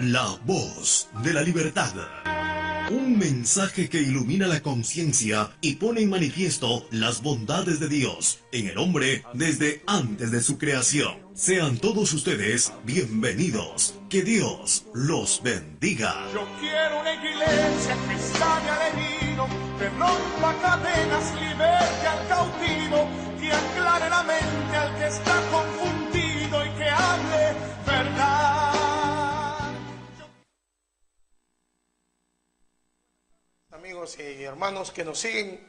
La voz de la libertad. Un mensaje que ilumina la conciencia y pone en manifiesto las bondades de Dios en el hombre desde antes de su creación. Sean todos ustedes bienvenidos. Que Dios los bendiga. Yo quiero una iglesia que sane al herido, que rompa cadenas, liberte al cautivo, que aclare la mente al que está confundido y que hable verdad. Amigos y hermanos que nos siguen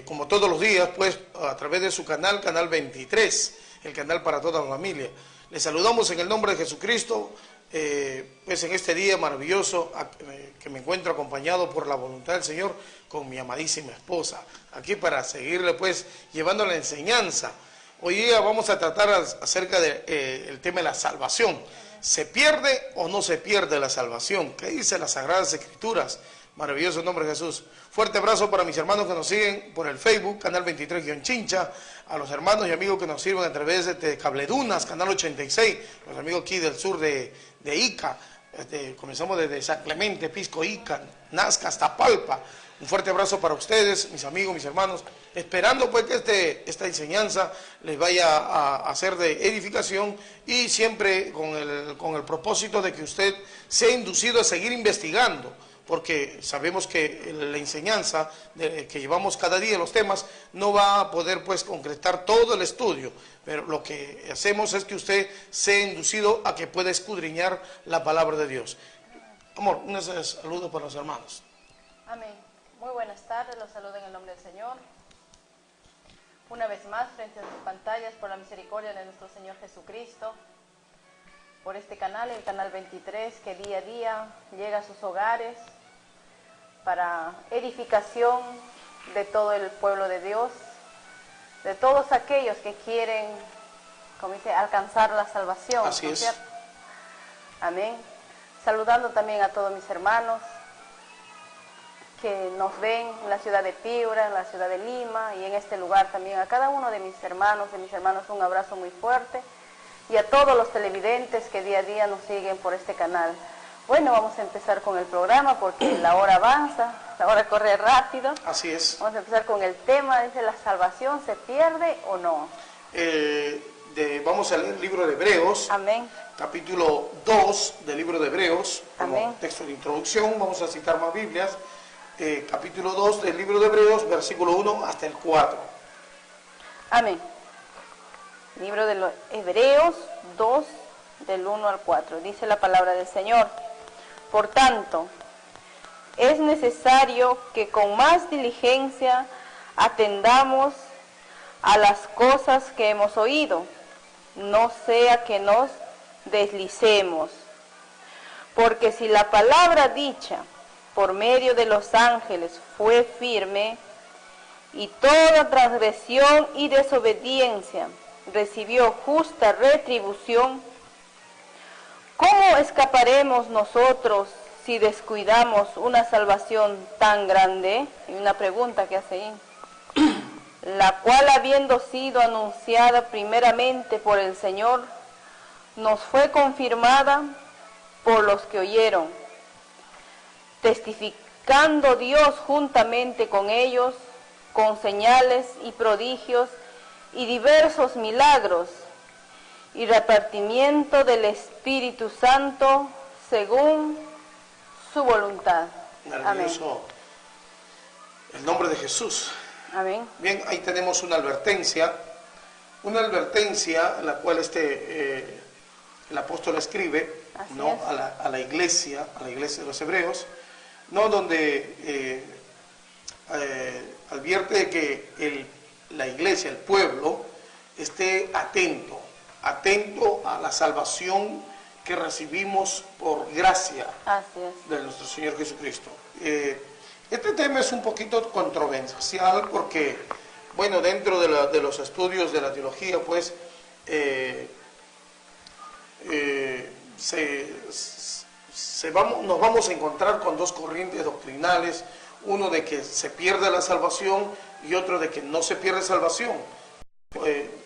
como todos los días, pues a través de su canal, Canal 23, el canal para toda la familia. Les saludamos en el nombre de Jesucristo, pues en este día maravilloso que me encuentro acompañado por la voluntad del Señor con mi amadísima esposa, aquí para seguirle pues llevando la enseñanza. Hoy día vamos a tratar acerca del tema de la salvación. ¿Se pierde o no se pierde la salvación? ¿Qué dice las Sagradas Escrituras? Maravilloso nombre de Jesús. Fuerte abrazo para mis hermanos que nos siguen por el Facebook, Canal 23-Chincha, a los hermanos y amigos que nos sirven a través de Cabledunas, Canal 86, los amigos aquí del sur de Ica, comenzamos desde San Clemente, Pisco, Ica, Nazca, hasta Palpa. Un fuerte abrazo para ustedes, mis amigos, mis hermanos, esperando pues que esta enseñanza les vaya a hacer de edificación y siempre con el propósito de que usted sea inducido a seguir investigando, porque sabemos que la enseñanza que llevamos cada día, los temas, no va a poder pues concretar todo el estudio, pero lo que hacemos es que usted sea inducido a que pueda escudriñar la palabra de Dios. Amor, un saludo para los hermanos. Amén. Muy buenas tardes, los saludo en el nombre del Señor. Una vez más, frente a sus pantallas, por la misericordia de nuestro Señor Jesucristo, por este canal, el Canal 23, que día a día llega a sus hogares para edificación de todo el pueblo de Dios, de todos aquellos que quieren, como dice, alcanzar la salvación. Así es. ¿Cierto? Amén. Saludando también a todos mis hermanos que nos ven en la ciudad de Piura, en la ciudad de Lima y en este lugar también. A cada uno de mis hermanos un abrazo muy fuerte. Y a todos los televidentes que día a día nos siguen por este canal. Bueno, vamos a empezar con el programa porque la hora avanza, la hora corre rápido. Así es. Vamos a empezar con el tema, dice, ¿la salvación se pierde o no? Vamos a leer el libro de Hebreos. Amén. Capítulo 2 del libro de Hebreos, como Amén. Texto de introducción. Vamos a citar más Biblias. Capítulo 2 del libro de Hebreos, versículo 1 hasta el 4. Amén. Libro de los Hebreos 2, del 1 al 4. Dice la palabra del Señor. Por tanto, es necesario que con más diligencia atendamos a las cosas que hemos oído, no sea que nos deslicemos. Porque si la palabra dicha por medio de los ángeles fue firme, y toda transgresión y desobediencia recibió justa retribución, ¿cómo escaparemos nosotros si descuidamos una salvación tan grande? Y una pregunta que hace ahí. La cual, habiendo sido anunciada primeramente por el Señor, nos fue confirmada por los que oyeron, testificando Dios juntamente con ellos, con señales y prodigios y diversos milagros, y repartimiento del Espíritu Santo según su voluntad. Maravilloso. Amén. El nombre de Jesús. Amén. Bien, ahí tenemos una advertencia en la cual el apóstol escribe, ¿no?, a la iglesia de los hebreos, ¿no?, donde advierte de que la iglesia, el pueblo, esté atento a la salvación que recibimos por gracia de nuestro Señor Jesucristo. Este tema es un poquito controversial porque, bueno, dentro de los estudios de la teología, pues, nos vamos a encontrar con dos corrientes doctrinales, uno de que se pierde la salvación y otro de que no se pierde salvación.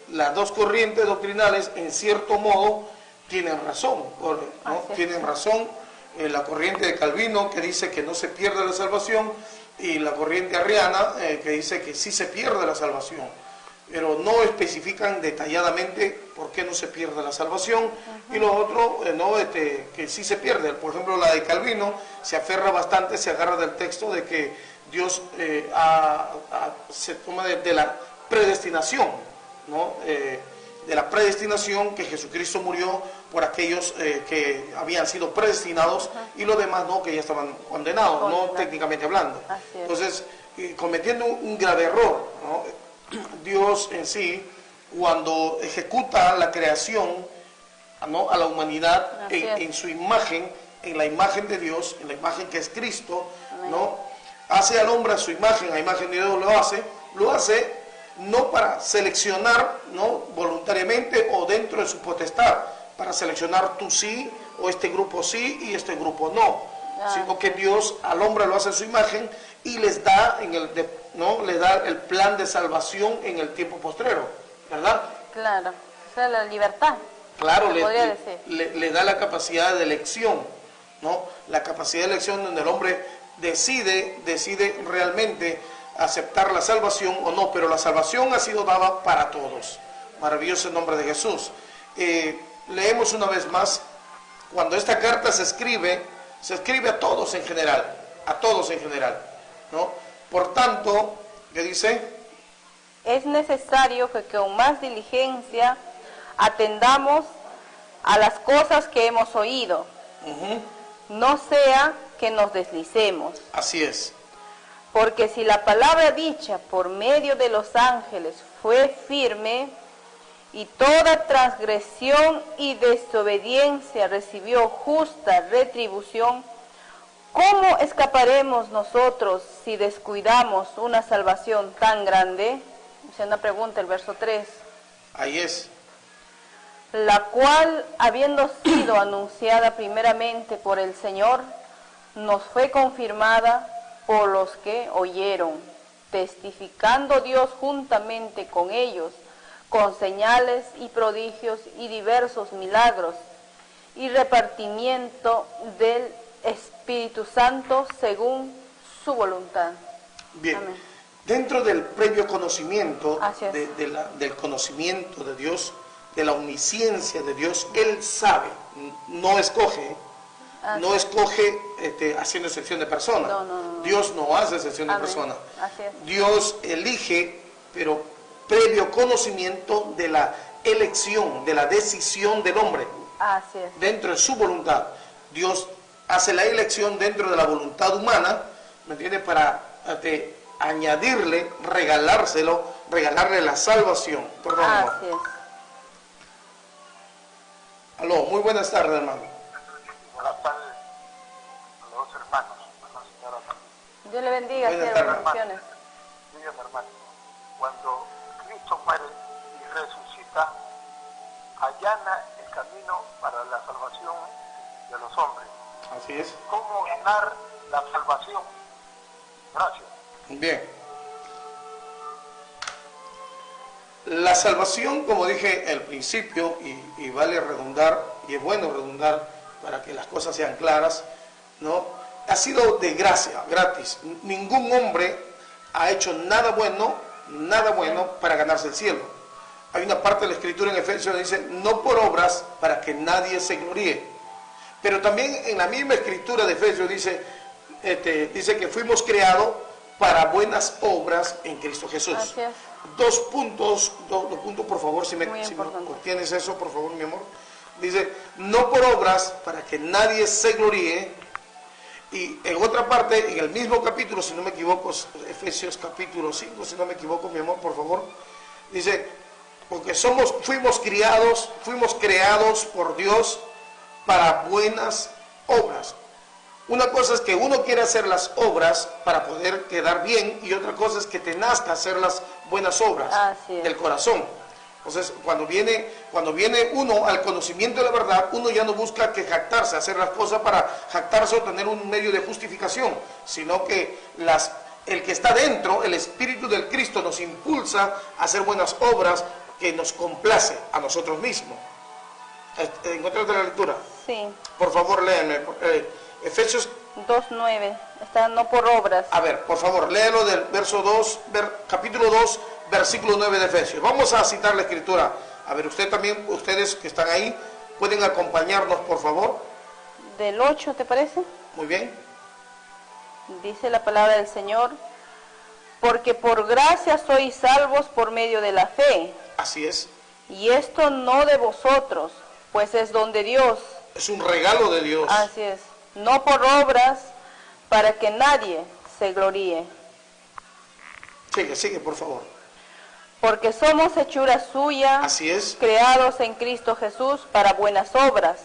Las dos corrientes doctrinales, en cierto modo, tienen razón, ¿no? Tienen razón la corriente de Calvino, que dice que no se pierde la salvación, y la corriente arriana, que dice que sí se pierde la salvación, pero no especifican detalladamente por qué no se pierde la salvación. Y lo otro, que sí se pierde. Por ejemplo, la de Calvino se aferra bastante, se agarra del texto de que Dios se toma de la predestinación, ¿no? De la predestinación, que Jesucristo murió por aquellos que habían sido predestinados, y los demás no, que ya estaban condenados, no técnicamente hablando. Entonces, cometiendo un grave error, ¿no? Dios en sí, cuando ejecuta la creación, ¿no?, a la humanidad en su imagen, en la imagen de Dios, en la imagen que es Cristo, ¿no?, hace al hombre a su imagen, a imagen de Dios lo hace no para seleccionar, ¿no?, voluntariamente o dentro de su potestad, para seleccionar tú sí, o este grupo sí y este grupo no, sino que Dios al hombre lo hace a su imagen y les da le da el plan de salvación en el tiempo postrero, ¿verdad? Claro, o sea, la libertad. Claro, le da la capacidad de elección, ¿no? La capacidad de elección donde el hombre decide realmente aceptar la salvación o no, pero la salvación ha sido dada para todos. Maravilloso el nombre de Jesús. Leemos una vez más, cuando esta carta se escribe a todos en general, ¿no? Por tanto, ¿qué dice? Es necesario que con más diligencia atendamos a las cosas que hemos oído, no sea que nos deslicemos. Así es. Porque si la palabra dicha por medio de los ángeles fue firme, y toda transgresión y desobediencia recibió justa retribución, ¿cómo escaparemos nosotros si descuidamos una salvación tan grande? Es una pregunta, el verso 3. Ahí es. La cual, habiendo sido anunciada primeramente por el Señor, nos fue confirmada por los que oyeron, testificando Dios juntamente con ellos, con señales y prodigios y diversos milagros, y repartimiento del Espíritu Santo según su voluntad. Bien. Amén. Dentro del previo conocimiento, del conocimiento de Dios, de la omnisciencia de Dios, Él sabe, no escoge, haciendo excepción de persona. No. Dios no hace excepción de persona. Así es. Dios elige, pero previo conocimiento de la elección, de la decisión del hombre. Así es. Dentro de su voluntad. Dios hace la elección dentro de la voluntad humana, ¿me entiendes? Para añadirle, regalarle la salvación. Perdón, Así es. Aló, muy buenas tardes, hermano. Buenas tardes a los hermanos, a la señora también. Dios le bendiga, Buenas siervo, tardes, bendiciones. Dígame, hermano, cuando Cristo muere y resucita, allana el camino para la salvación de los hombres. Así es. ¿Cómo ganar la salvación? Gracias. Bien. La salvación, como dije al principio, y vale redundar, y es bueno redundar para que las cosas sean claras, ¿no?, ha sido de gracia, gratis. Ningún hombre ha hecho nada bueno para ganarse el cielo. Hay una parte de la Escritura en Efesios que dice, no por obras para que nadie se gloríe. Pero también en la misma Escritura de Efesios dice que fuimos creados para buenas obras en Cristo Jesús. Así es. Dos puntos, por favor, si me tienes eso, por favor, mi amor. Dice, no por obras para que nadie se gloríe. Y en otra parte, en el mismo capítulo, si no me equivoco, Efesios capítulo 5, si no me equivoco, mi amor, por favor, dice, porque fuimos creados por Dios para buenas obras. Una cosa es que uno quiere hacer las obras para poder quedar bien, y otra cosa es que te nazca hacer las buenas obras del corazón. Entonces, cuando viene uno al conocimiento de la verdad, uno ya no busca que jactarse, hacer las cosas para jactarse o tener un medio de justificación, sino que el que está dentro, el Espíritu del Cristo, nos impulsa a hacer buenas obras que nos complace a nosotros mismos. ¿Encontraste la lectura? Sí, Por favor, léanme. Efesios, 2:9. Está no por obras. a ver, por favor, léelo del verso 2, capítulo 2, versículo 9 de Efesios. Vamos a citar la escritura. A ver, usted también, ustedes que están ahí, pueden acompañarnos, por favor. Del 8, ¿te parece? Muy bien. Dice la palabra del Señor, porque por gracia sois salvos por medio de la fe, Así es. y esto no de vosotros, pues es don de Dios. Es un regalo de Dios. Así es, no por obras, para que nadie se gloríe. Sigue, por favor. Porque somos hechura suya, Así es. creados en Cristo Jesús para buenas obras,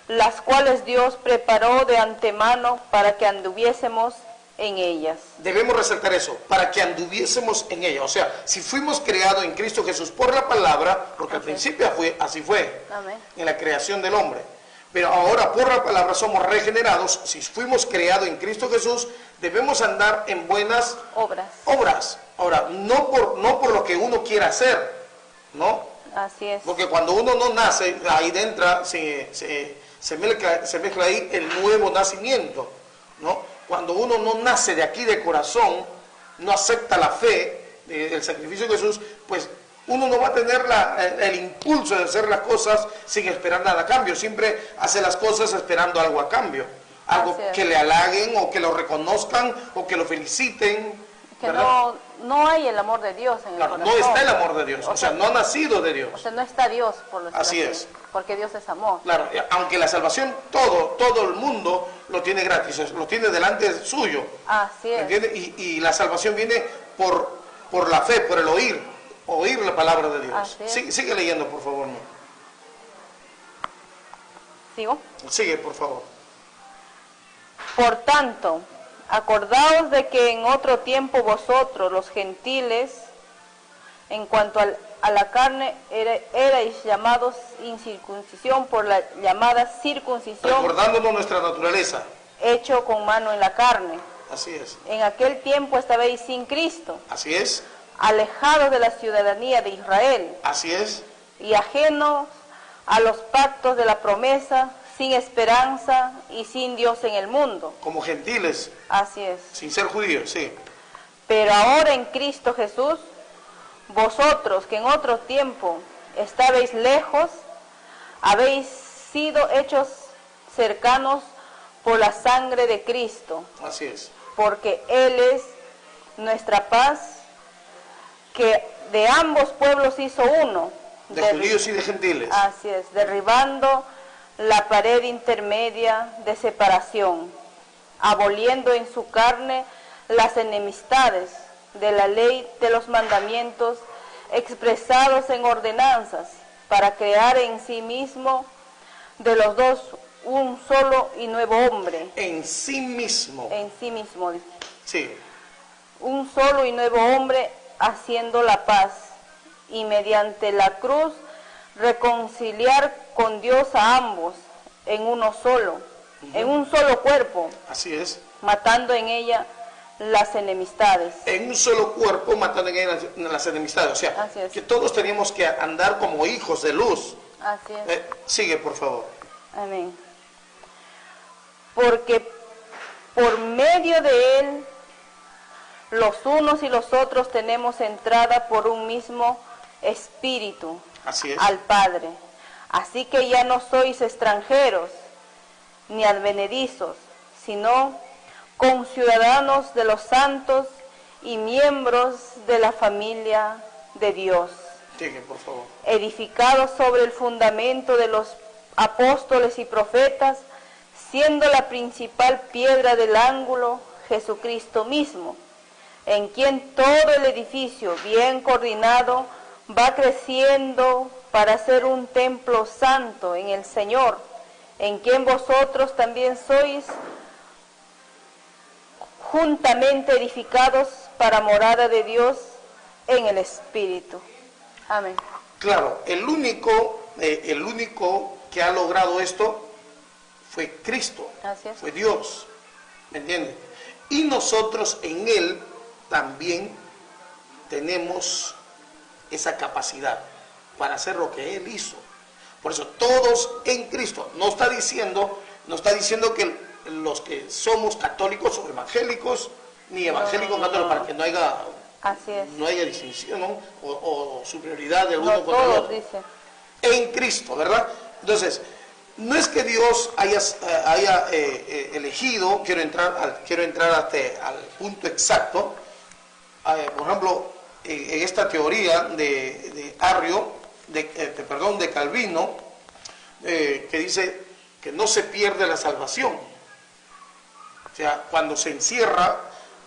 las cuales Dios preparó de antemano para que anduviésemos en ellas. Debemos resaltar eso, para que anduviésemos en ella. O sea, si fuimos creados en Cristo Jesús por la palabra, porque al Así es. principio así fue, Amén. en la creación del hombre. Pero ahora por la palabra somos regenerados. Si fuimos creados en Cristo Jesús, debemos andar en buenas Obras. obras. Ahora, no por lo que uno quiera hacer, ¿no? Así es. Porque cuando uno no nace, ahí dentro se mezcla ahí el nuevo nacimiento, ¿no? Cuando uno no nace de aquí de corazón, no acepta la fe del sacrificio de Jesús, pues uno no va a tener el impulso de hacer las cosas sin esperar nada a cambio. Siempre hace las cosas esperando algo a cambio. Algo que le halaguen o que lo reconozcan o que lo feliciten. Que no hay el amor de Dios en el Claro, corazón. no está el amor de Dios, o sea, no ha nacido de Dios. O sea, no está Dios, por lo Así es. Porque Dios es amor. Claro, aunque la salvación todo el mundo lo tiene gratis, lo tiene delante suyo. Así ¿Me es. entiende? Y la salvación viene por la fe, por el oír la palabra de Dios. Así es. Sigue leyendo, por favor. ¿No? ¿Sigo? Sigue, por favor. Por tanto, acordaos de que en otro tiempo vosotros, los gentiles, en cuanto a la carne, erais llamados incircuncisión por la llamada circuncisión, Recordándonos nuestra naturaleza. hecho con mano en la carne. Así es. En aquel tiempo estabais sin Cristo, Así es. alejados de la ciudadanía de Israel Así es. y ajenos a los pactos de la promesa, sin esperanza y sin Dios en el mundo. Como gentiles, Así es. sin ser judíos, sí. Pero ahora en Cristo Jesús, vosotros que en otro tiempo estabais lejos, habéis sido hechos cercanos por la sangre de Cristo, Así es. porque Él es nuestra paz, que de ambos pueblos hizo uno. De judíos y de gentiles. Así es, derribando la pared intermedia de separación, aboliendo en su carne las enemistades de la ley de los mandamientos expresados en ordenanzas, para crear en sí mismo de los dos un solo y nuevo hombre. En sí mismo. En sí mismo, dice. Sí. Un solo y nuevo hombre haciendo la paz, y mediante la cruz reconciliar con Dios a ambos en uno solo, en un solo cuerpo, Así es. matando en ella las enemistades. En un solo cuerpo matando en las enemistades. O sea, Así es. que todos teníamos que andar como hijos de luz. Así es. Sigue, por favor. Amén. Porque por medio de Él, los unos y los otros tenemos entrada por un mismo Espíritu Así es. al Padre. Así que ya no sois extranjeros ni advenedizos, sino conciudadanos de los santos y miembros de la familia de Dios, Sigue, por favor. edificados sobre el fundamento de los apóstoles y profetas, siendo la principal piedra del ángulo Jesucristo mismo, en quien todo el edificio bien coordinado va creciendo para ser un templo santo en el Señor, en quien vosotros también sois juntamente edificados para morada de Dios en el Espíritu. Amén. Claro, el único que ha logrado esto fue Cristo. Así es. Fue Dios. ¿Me entiendes? Y nosotros en Él también tenemos esa capacidad para hacer lo que Él hizo. Por eso, todos en Cristo. No está diciendo que los que somos católicos o evangélicos, ni evangélicos católicos, para que no haya, así es, no haya distinción, ¿no? o superioridad de uno no contra el todos, otro. dice. En Cristo, ¿verdad? Entonces, no es que Dios haya elegido, quiero entrar hasta al punto exacto, por ejemplo, en esta teoría de Calvino, que dice que no se pierde la salvación. O sea, cuando se encierra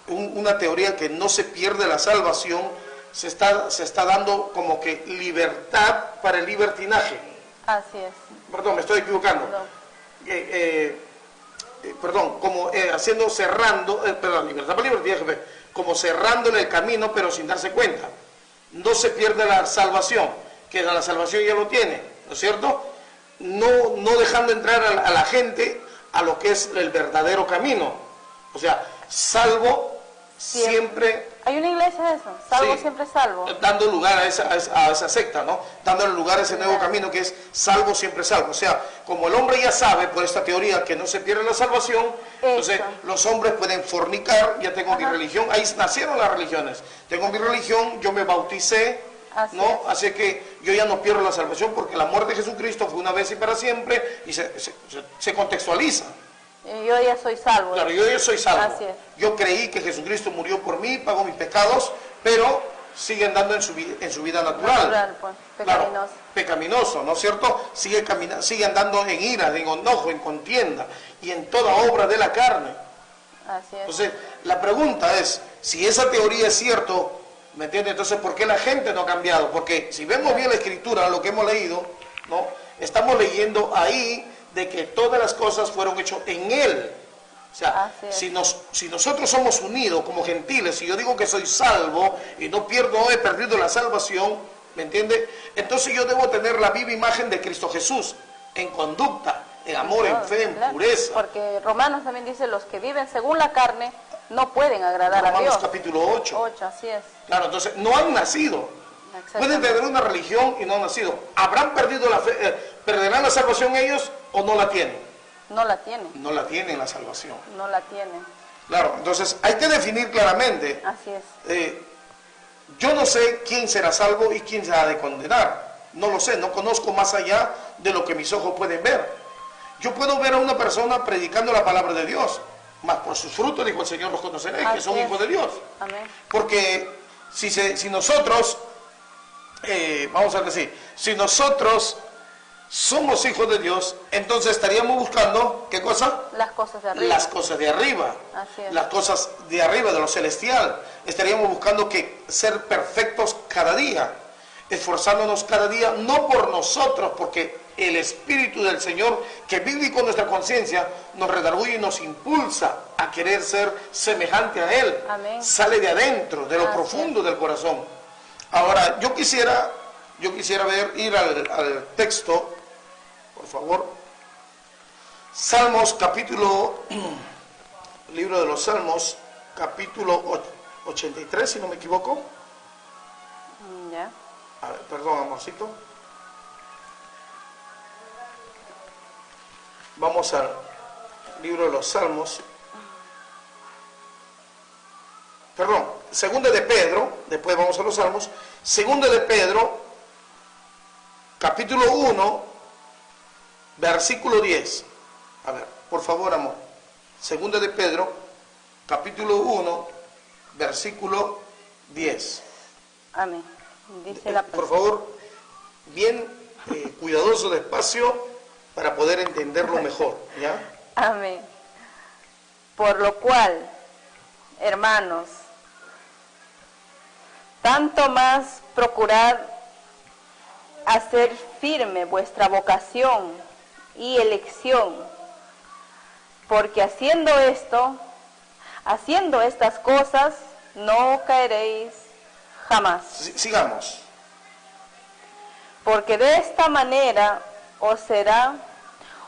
una teoría que no se pierde la salvación, se está dando como que libertad para el libertinaje. Así es. Perdón, me estoy equivocando. Como libertad para el libertinaje, como cerrándole el camino, pero sin darse cuenta. No se pierde la salvación, que la salvación ya lo tiene, ¿no es cierto? No dejando entrar a la gente a lo que es el verdadero camino. O sea, salvo siempre. Hay una iglesia de eso, salvo sí, siempre salvo. Dando lugar a esa secta, ¿no? Dándole lugar a ese nuevo camino que es salvo siempre salvo. O sea, como el hombre ya sabe por esta teoría que no se pierde la salvación, entonces los hombres pueden fornicar, ya tengo mi religión, ahí nacieron las religiones. Tengo mi religión, yo me bauticé, ¿no? Así que yo ya no pierdo la salvación porque el amor de Jesucristo fue una vez y para siempre y se contextualiza. Yo ya soy salvo. Claro, yo ya soy salvo. Así es. Yo creí que Jesucristo murió por mí, pagó mis pecados, pero sigue andando en su vida natural. Pues, pecaminoso. Claro, pecaminoso, ¿no es cierto? Sigue andando en ira, en enojo, en contienda y en toda obra de la carne. Así es. Entonces, la pregunta es, si esa teoría es cierto, ¿me entiendes? Entonces, ¿por qué la gente no ha cambiado? Porque si vemos bien la Escritura, lo que hemos leído, ¿no? Estamos leyendo ahí de que todas las cosas fueron hechas en Él. O sea, si nosotros somos unidos como gentiles, si yo digo que soy salvo y no he perdido la salvación, ¿me entiende? Entonces yo debo tener la viva imagen de Cristo Jesús, en conducta, en amor, en fe, en pureza. Porque Romanos también dice, los que viven según la carne no pueden agradar a Dios. Romanos capítulo 8. Así es. Claro, entonces no han nacido. Pueden tener una religión y no han nacido. ¿Habrán perdido la fe? ¿Perderán la salvación ellos o no la tienen? No la tienen. No la tienen la salvación. No la tienen. Claro, entonces hay que definir claramente. Así es. Yo no sé quién será salvo y quién se ha de condenar. No lo sé, no conozco más allá de lo que mis ojos pueden ver. Yo puedo ver a una persona predicando la palabra de Dios, mas por sus frutos, dijo el Señor, los conoceréis, que son hijos de Dios. Amén. Porque si nosotros, vamos a decir, si nosotros somos hijos de Dios, entonces estaríamos buscando, ¿qué cosa? Las cosas de arriba. Las cosas de arriba. Así es. Las cosas de arriba, de lo celestial. Estaríamos buscando ser perfectos cada día, esforzándonos cada día, no por nosotros, porque el Espíritu del Señor que vive con nuestra conciencia nos redarguye y nos impulsa a querer ser semejante a Él. Amén. Sale de adentro, de lo profundo del corazón. Ahora, yo quisiera ir al texto, por favor. Salmos, libro de los Salmos, capítulo 83, si no me equivoco. Ya. A ver, perdón, amorcito. Vamos al libro de los Salmos. Perdón, segunda de Pedro, después vamos a los Salmos. Segunda de Pedro, capítulo 1, versículo 10. A ver, por favor, amor. Segunda de Pedro, capítulo 1, versículo 10. Amén. Dice la por favor, bien cuidadoso, despacio, para poder entenderlo mejor, ¿ya? Amén. Por lo cual, hermanos, tanto más procurad hacer firme vuestra vocación y elección, porque haciendo estas cosas, no caeréis jamás. Sigamos. Porque de esta manera os será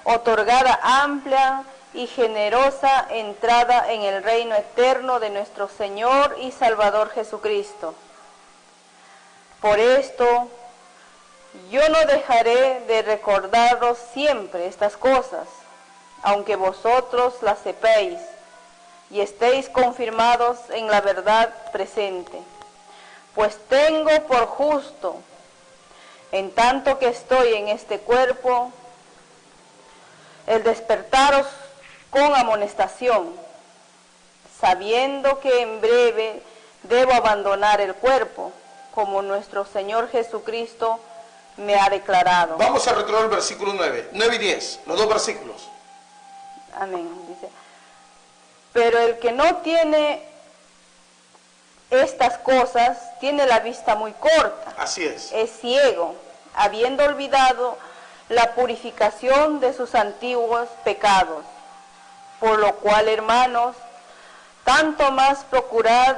otorgada amplia y generosa entrada en el reino eterno de nuestro Señor y Salvador Jesucristo. Por esto, Yo no dejaré de recordaros siempre estas cosas, aunque vosotros las sepáis y estéis confirmados en la verdad presente. Pues tengo por justo, en tanto que estoy en este cuerpo, el despertaros con amonestación, sabiendo que en breve debo abandonar el cuerpo, como nuestro Señor Jesucristo me ha declarado. Vamos a retomar el versículo 9 y 10, los dos versículos. Amén. Dice, pero el que no tiene estas cosas tiene la vista muy corta. Así es. Es ciego, habiendo olvidado la purificación de sus antiguos pecados. Por lo cual, hermanos, tanto más procurad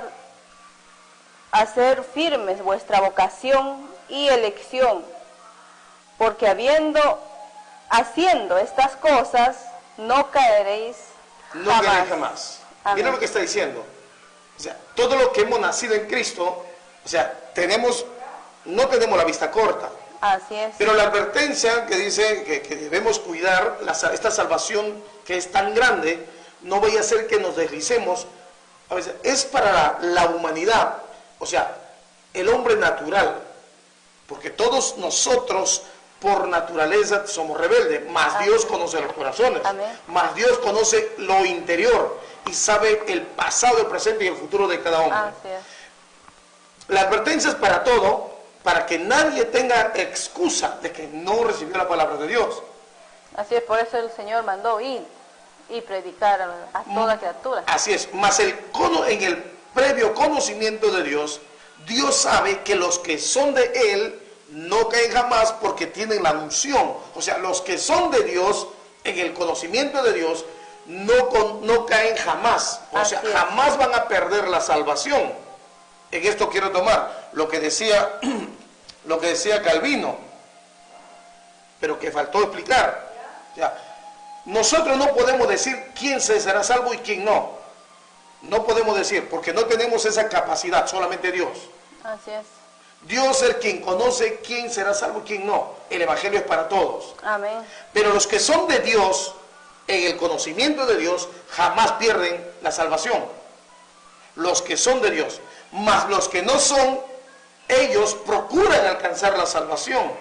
hacer firmes vuestra vocación y elección, porque haciendo estas cosas, no caeréis No caeréis jamás. Mira lo que está diciendo. O sea, todo lo que hemos nacido en Cristo, o sea, no tenemos la vista corta. Así es. Pero la advertencia que dice que debemos cuidar esta salvación que es tan grande, no vaya a ser que nos deslicemos. A veces, es para la humanidad, o sea, el hombre natural, porque todos nosotros por naturaleza somos rebeldes, más Dios conoce los corazones, más Dios conoce lo interior y sabe el pasado, el presente y el futuro de cada hombre. Así es. La advertencia es para todo, para que nadie tenga excusa de que no recibió la palabra de Dios. Así es, por eso el Señor mandó ir y predicar a toda criatura. Así es, mas en el previo conocimiento de Dios, Dios sabe que los que son de Él no caen jamás porque tienen la unción. O sea, los que son de Dios, en el conocimiento de Dios, no caen jamás. O sea, jamás van a perder la salvación. En esto quiero tomar lo que decía Calvino, pero que faltó explicar. O sea, nosotros no podemos decir quién se será salvo y quién no. No podemos decir, porque no tenemos esa capacidad, solamente Dios. Así es. Dios es el quien conoce quién será salvo y quién no. El Evangelio es para todos. Amén. Pero los que son de Dios, en el conocimiento de Dios, jamás pierden la salvación. Los que son de Dios. Mas los que no son, ellos procuran alcanzar la salvación.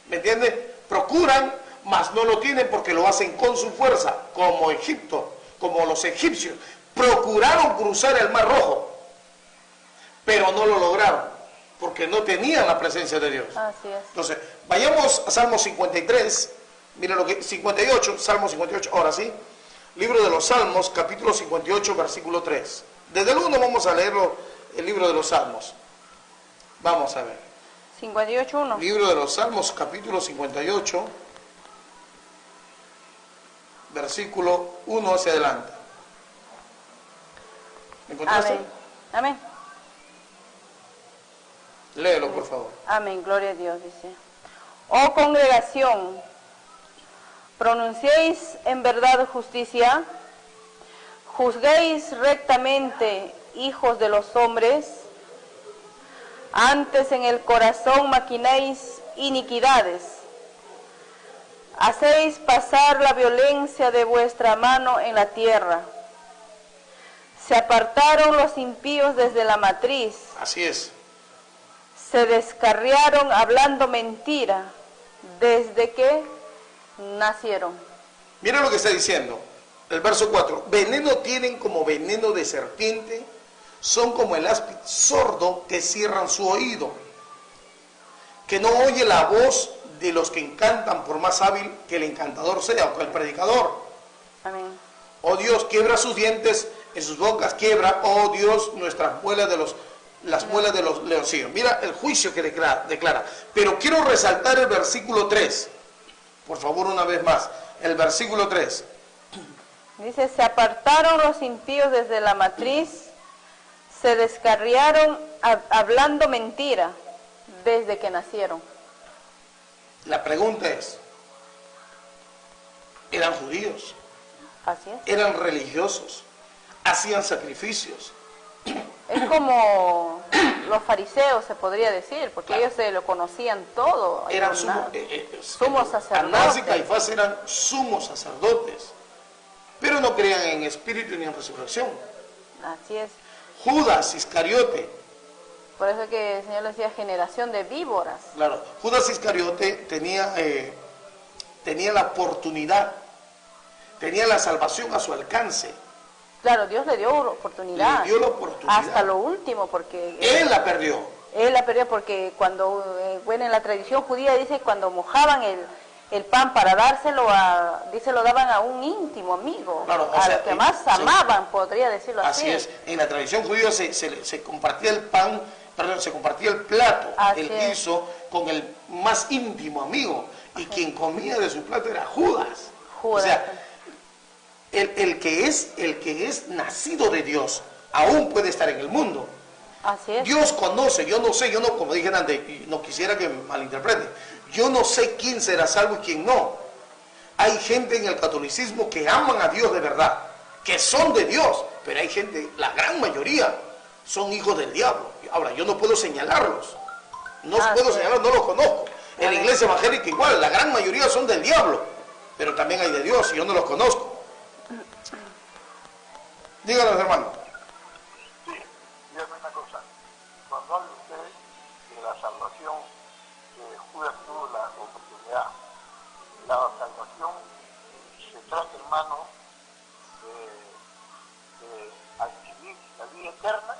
¿Me entiendes? Procuran, mas no lo tienen porque lo hacen con su fuerza, como Egipto, como los egipcios. Procuraron cruzar el Mar Rojo, pero no lo lograron, porque no tenían la presencia de Dios. Así es. Entonces, vayamos a Salmo 53, mira lo que 58, Salmo 58, ahora sí. Libro de los Salmos, capítulo 58, versículo 3. Desde el 1 vamos a leerlo, el libro de los Salmos. Vamos a ver. 58:1. Libro de los Salmos, capítulo 58, versículo 1 hacia adelante. ¿Me encontraste? Amén. Amén. Léelo, por favor. Amén, gloria a Dios, dice. Oh congregación, pronunciéis en verdad justicia, juzguéis rectamente, hijos de los hombres, antes en el corazón maquinéis iniquidades, hacéis pasar la violencia de vuestra mano en la tierra. Se apartaron los impíos desde la matriz. Así es. Se descarriaron hablando mentira desde que nacieron. Mira lo que está diciendo. El verso 4. Veneno tienen como veneno de serpiente, son como el áspid sordo que cierran su oído, que no oye la voz de los que encantan, por más hábil que el encantador sea o que el predicador. Amén. Oh Dios, quiebra sus dientes, en sus bocas quiebra, oh Dios, las muelas de los leoncillos. Mira el juicio que declara. Pero quiero resaltar el versículo 3. Por favor, una vez más. El versículo 3. Dice, se apartaron los impíos desde la matriz, se descarriaron hablando mentira desde que nacieron. La pregunta es, ¿eran judíos? Así es. ¿Eran religiosos? ¿Hacían sacrificios? Es como los fariseos, se podría decir, porque Claro. ellos se lo conocían todo. Eran sumos sacerdotes. Anás y Caifás eran sumos sacerdotes, pero no creían en espíritu ni en resurrección. Así es. Judas Iscariote, Por eso que el Señor le decía generación de víboras. claro, Judas Iscariote tenía la oportunidad, tenía la salvación a su alcance. Claro, Dios le dio oportunidad. Le dio la oportunidad. Hasta lo último, porque Él la perdió. él la perdió porque cuando, bueno, en la tradición judía dice cuando mojaban el pan para dárselo dice lo daban a un íntimo amigo, Claro, o a sea, los que más amaban, podría decirlo así. Así es, en la tradición judía se compartía el pan, perdón, se compartía el plato, Así el es. guiso, con el más íntimo amigo, y quien comía de su plato era Judas. Judas. O sea, el que es nacido de Dios, aún puede estar en el mundo. Así es. Dios conoce, yo no, como dije antes, y no quisiera que me malinterpreten, yo no sé quién será salvo y quién no. Hay gente en el catolicismo que aman a Dios de verdad, que son de Dios, pero hay gente, la gran mayoría, son hijos del diablo. Ahora, yo no puedo señalarlos, no los conozco. En la iglesia evangélica igual, la gran mayoría son del diablo, pero también hay de Dios y yo no los conozco. Díganos, hermano. Sí, dígame una cosa. Cuando habla usted de la salvación, que Judas tuvo la oportunidad, la salvación se trata, hermano, de adquirir la vida eterna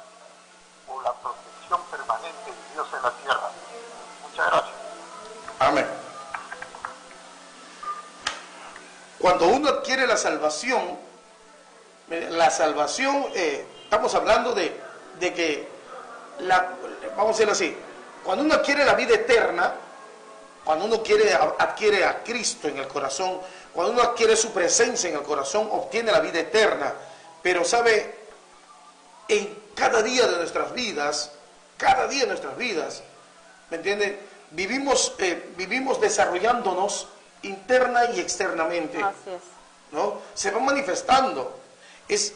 o la protección permanente de Dios en la tierra. Muchas gracias. Amén. Cuando uno adquiere la salvación, estamos hablando de que, vamos a decirlo así, cuando uno adquiere la vida eterna, cuando uno adquiere a Cristo en el corazón, cuando uno adquiere su presencia en el corazón, obtiene la vida eterna. Pero sabe, en cada día de nuestras vidas, ¿me entiende? Vivimos desarrollándonos interna y externamente. Así es. ¿No? Se va manifestando. Es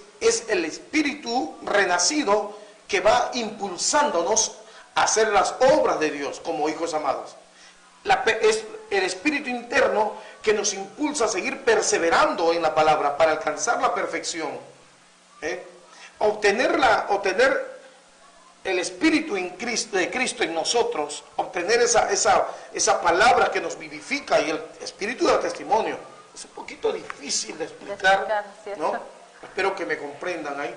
el espíritu renacido que va impulsándonos a hacer las obras de Dios como hijos amados. Es el espíritu interno que nos impulsa a seguir perseverando en la palabra para alcanzar la perfección. Obtener el espíritu de Cristo en nosotros, obtener esa palabra que nos vivifica y el espíritu del testimonio. Es un poquito difícil de explicar, ¿no? Espero que me comprendan ahí.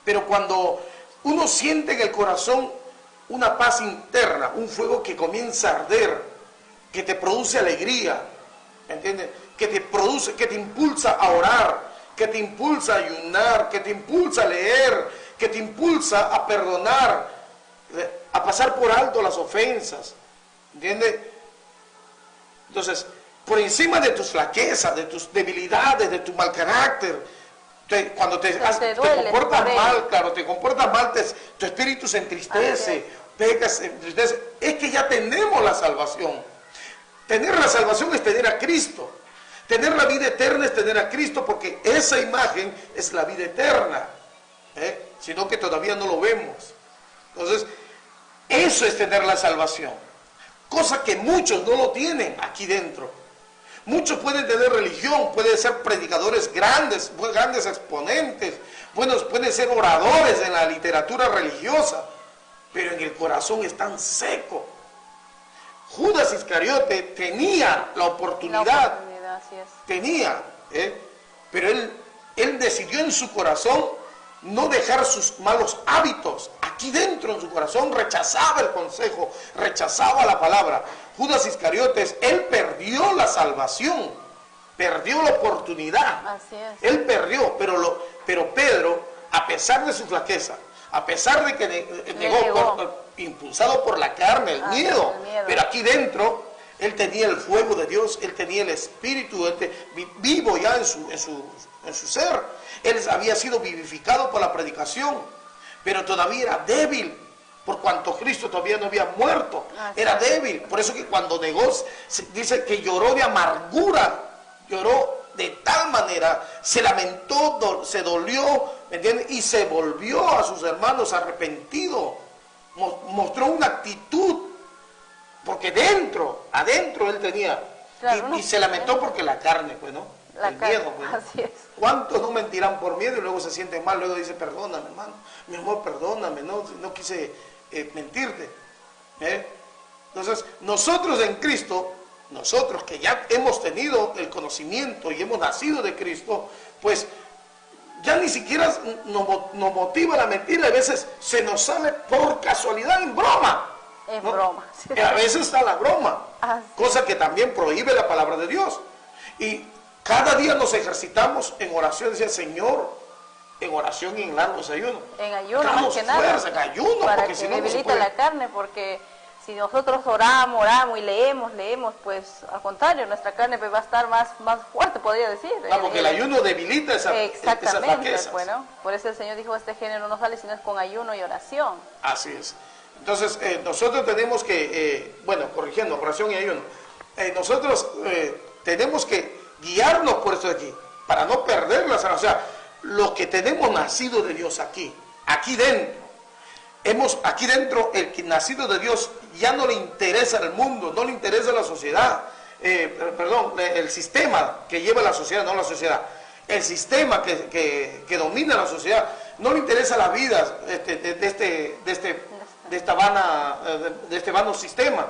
Pero cuando uno siente en el corazón una paz interna, un fuego que comienza a arder, que te produce alegría, ¿entiendes? Que te impulsa a orar, que te impulsa a ayunar, que te impulsa a leer, que te impulsa a perdonar, a pasar por alto las ofensas, ¿entiendes? Entonces, por encima de tus flaquezas, de tus debilidades, de tu mal carácter, cuando te comportas mal, claro, te comportas mal, tu espíritu se entristece, pecas, entristece. Es que ya tenemos la salvación. Tener la salvación es tener a Cristo. Tener la vida eterna es tener a Cristo, porque esa imagen es la vida eterna, sino que todavía no lo vemos. Entonces, eso es tener la salvación, cosa que muchos no lo tienen aquí dentro. Muchos pueden tener religión, pueden ser predicadores grandes exponentes, pueden ser oradores en la literatura religiosa, pero en el corazón están secos. Judas Iscariote tenía la oportunidad, Así es. pero él decidió en su corazón no dejar sus malos hábitos. Aquí dentro en su corazón rechazaba el consejo, rechazaba la palabra. Judas Iscariotes, él perdió la salvación, perdió la oportunidad. Así es. Él perdió, pero Pedro, a pesar de su flaqueza, a pesar de que negó, impulsado por la carne, el miedo, pero aquí dentro él tenía el fuego de Dios, él tenía el espíritu vivo ya en su ser. Él había sido vivificado por la predicación, pero todavía era débil, por cuanto Cristo todavía no había muerto. Era débil. Por eso que cuando negó, dice que lloró de amargura, lloró de tal manera, se lamentó, se dolió, ¿me entiendes? Y se volvió a sus hermanos arrepentido. mostró una actitud, porque adentro él tenía, Claro, y se lamentó porque la carne, pues, ¿no? La El carne, miedo, pues, ¿no? así es. ¿Cuántos no mentirán por miedo y luego se sienten mal? Luego dice, perdóname, hermano, mi amor, perdóname, no quise mentirte. Entonces, nosotros en Cristo, nosotros que ya hemos tenido el conocimiento y hemos nacido de Cristo, pues ya ni siquiera nos motiva la mentira. A veces se nos sale por casualidad en broma. Es ¿no? broma. Sí. A veces está la broma, Así. cosa que también prohíbe la palabra de Dios. Y cada día nos ejercitamos en oración, decía Señor, en oración y en largos ayunos. En ayuno, Danos más que nada. fuerza, en ayuno, para porque que si no, no se debilita puede. la carne, porque si nosotros oramos y leemos, pues al contrario, nuestra carne pues, va a estar más fuerte, podría decir. Porque el ayuno debilita esas Exactamente, flaquezas. bueno, por eso el Señor dijo, este género no sale sino es con ayuno y oración. Así es. Entonces, nosotros tenemos que, corrigiendo, oración y ayuno, nosotros tenemos que guiarnos por esto de aquí, para no perder la salvación. O sea, los que tenemos nacido de Dios aquí dentro, el que nacido de Dios ya no le interesa el mundo, no le interesa la sociedad, el sistema que lleva la sociedad, no la sociedad, el sistema que domina la sociedad, no le interesa la vida de este vano sistema,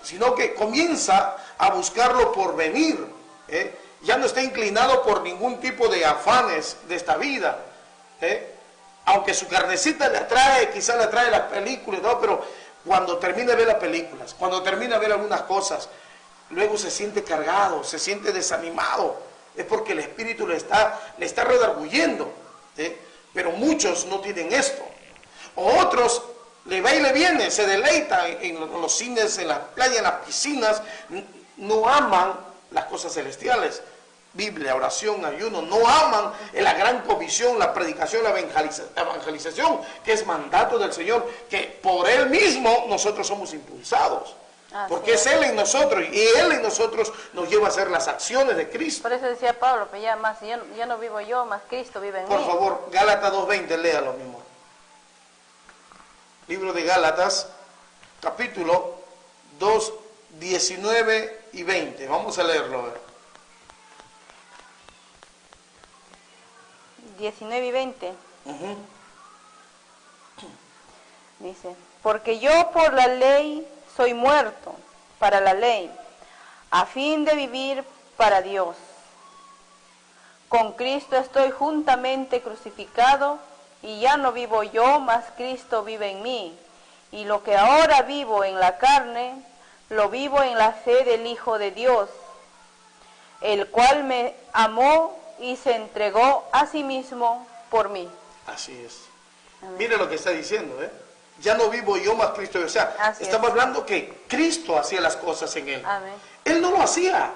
sino que comienza a buscarlo por venir, ya no está inclinado por ningún tipo de afanes de esta vida, aunque su carnecita le atrae, quizás le atrae las películas, ¿no? Pero cuando termina de ver las películas, cuando termina de ver algunas cosas, luego se siente cargado, se siente desanimado, es porque el espíritu le está redarguyendo, pero muchos no tienen esto, o otros le va y le viene, se deleita en los cines, en las playas, en las piscinas, no aman las cosas celestiales, Biblia, oración, ayuno, no aman la gran comisión, la predicación, la evangelización, que es mandato del Señor, que por Él mismo nosotros somos impulsados, porque es Él en nosotros, y Él en nosotros nos lleva a hacer las acciones de Cristo. Por eso decía Pablo, pues ya no vivo yo, más Cristo vive en mí. Por favor, Gálatas 2:20, léalo, mi amor. Libro de Gálatas, capítulo 2, 19 y 20. Vamos a leerlo, a ver. 19 y 20. Dice, porque yo por la ley soy muerto para la ley, a fin de vivir para Dios. Con Cristo estoy juntamente crucificado, y ya no vivo yo, mas Cristo vive en mí. Y lo que ahora vivo en la carne, lo vivo en la fe del Hijo de Dios, el cual me amó y se entregó a sí mismo por mí. Así es. Amén. Mire lo que está diciendo, ya no vivo yo, más Cristo. O sea, Así estamos es. hablando que Cristo hacía las cosas en Él. Amén. Él no lo hacía.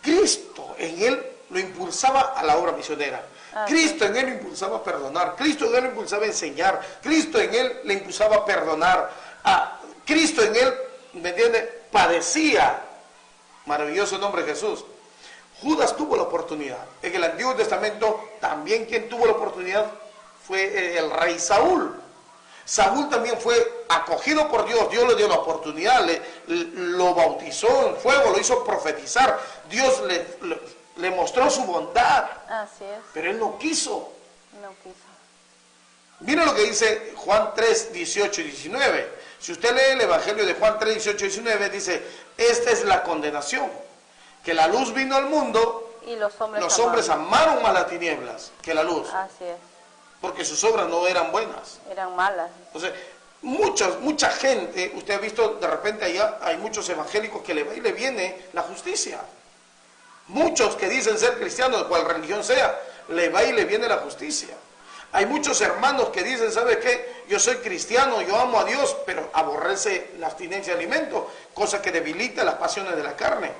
Cristo en Él lo impulsaba a la obra misionera. Cristo en Él lo impulsaba a perdonar. Cristo en Él lo impulsaba a enseñar. Cristo en Él le impulsaba a perdonar. Cristo en Él, ¿me entiende? Padecía. Maravilloso nombre de Jesús. Judas tuvo la oportunidad. En el Antiguo Testamento también quien tuvo la oportunidad fue el rey Saúl. Saúl también fue acogido por Dios. Dios le dio la oportunidad, lo bautizó en fuego, lo hizo profetizar. Dios le mostró su bondad. Así es. Pero él no quiso. No quiso. Mira lo que dice Juan 3, 18 y 19. Si usted lee el Evangelio de Juan 3, 18 y 19, dice, esta es la condenación, que la luz vino al mundo, Y los hombres amaron más las tinieblas que la luz, Así es. porque sus obras no eran buenas. Eran malas. Entonces, mucha gente, usted ha visto, de repente allá hay muchos evangélicos que le va y le viene la justicia. Muchos que dicen ser cristianos, de cual religión sea, le va y le viene la justicia. Hay muchos hermanos que dicen, ¿sabe qué? Yo soy cristiano, yo amo a Dios, pero aborrece la abstinencia de alimentos, cosa que debilita las pasiones de la carne.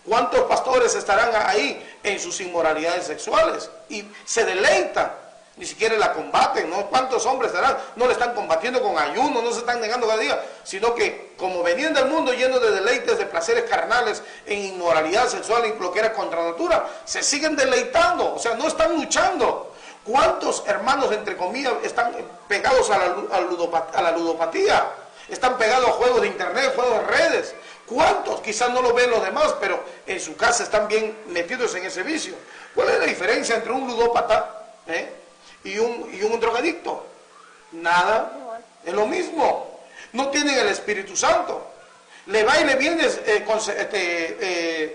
¿Cuántos pastores estarán ahí en sus inmoralidades sexuales? Y se deleitan, ni siquiera la combaten, ¿no? ¿Cuántos hombres estarán? No le están combatiendo con ayuno, no se están negando cada día, sino que como venían del mundo lleno de deleites, de placeres carnales, en inmoralidad sexual, en lo que era contra natura, se siguen deleitando, o sea, no están luchando. ¿Cuántos hermanos, entre comillas, están pegados a la ludopatía? Están pegados a juegos de internet, juegos de redes. ¿Cuántos? Quizás no lo ven los demás, pero en su casa están bien metidos en ese vicio. ¿Cuál es la diferencia entre un ludópata y un drogadicto? Nada, es lo mismo. No tienen el Espíritu Santo. Le va y le viene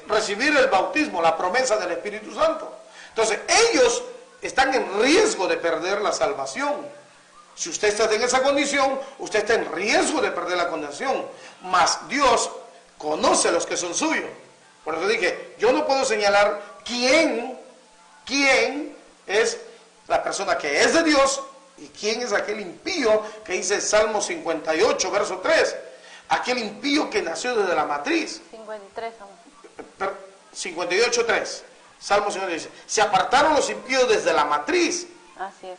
recibir el bautismo, la promesa del Espíritu Santo. Entonces, ellos están en riesgo de perder la salvación. Si usted está en esa condición, usted está en riesgo de perder la condenación. Mas Dios conoce a los que son suyos. Por eso dije, yo no puedo señalar quién es la persona que es de Dios y quién es aquel impío que dice Salmo 58, verso 3. Aquel impío que nació desde la matriz. 53. 58, 3. Salmo 58 dice, se apartaron los impíos desde la matriz. Así es.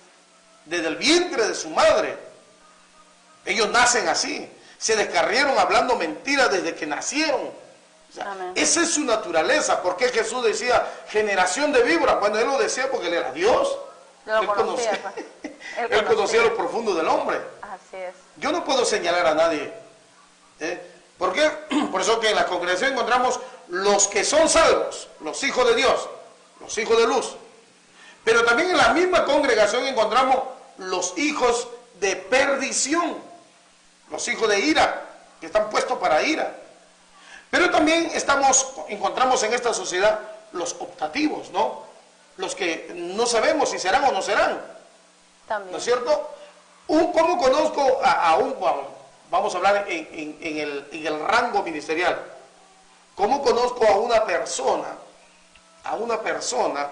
Desde el vientre de su madre. Ellos nacen así. Se descarrieron hablando mentiras desde que nacieron. O sea, esa es su naturaleza. ¿Por qué Jesús decía generación de víboras? Bueno, él lo decía porque él era Dios. Él conocía lo profundo del hombre. Así es. Yo no puedo señalar a nadie. ¿Por qué? Por eso que en la congregación encontramos los que son salvos, los hijos de Dios, los hijos de luz. Pero también en la misma congregación encontramos los hijos de perdición, los hijos de ira, que están puestos para ira. Pero también encontramos en esta sociedad los optativos, ¿no? Los que no sabemos si serán o no serán. También. ¿No es cierto? ¿Cómo conozco vamos a hablar en el rango ministerial? ¿Cómo conozco a una persona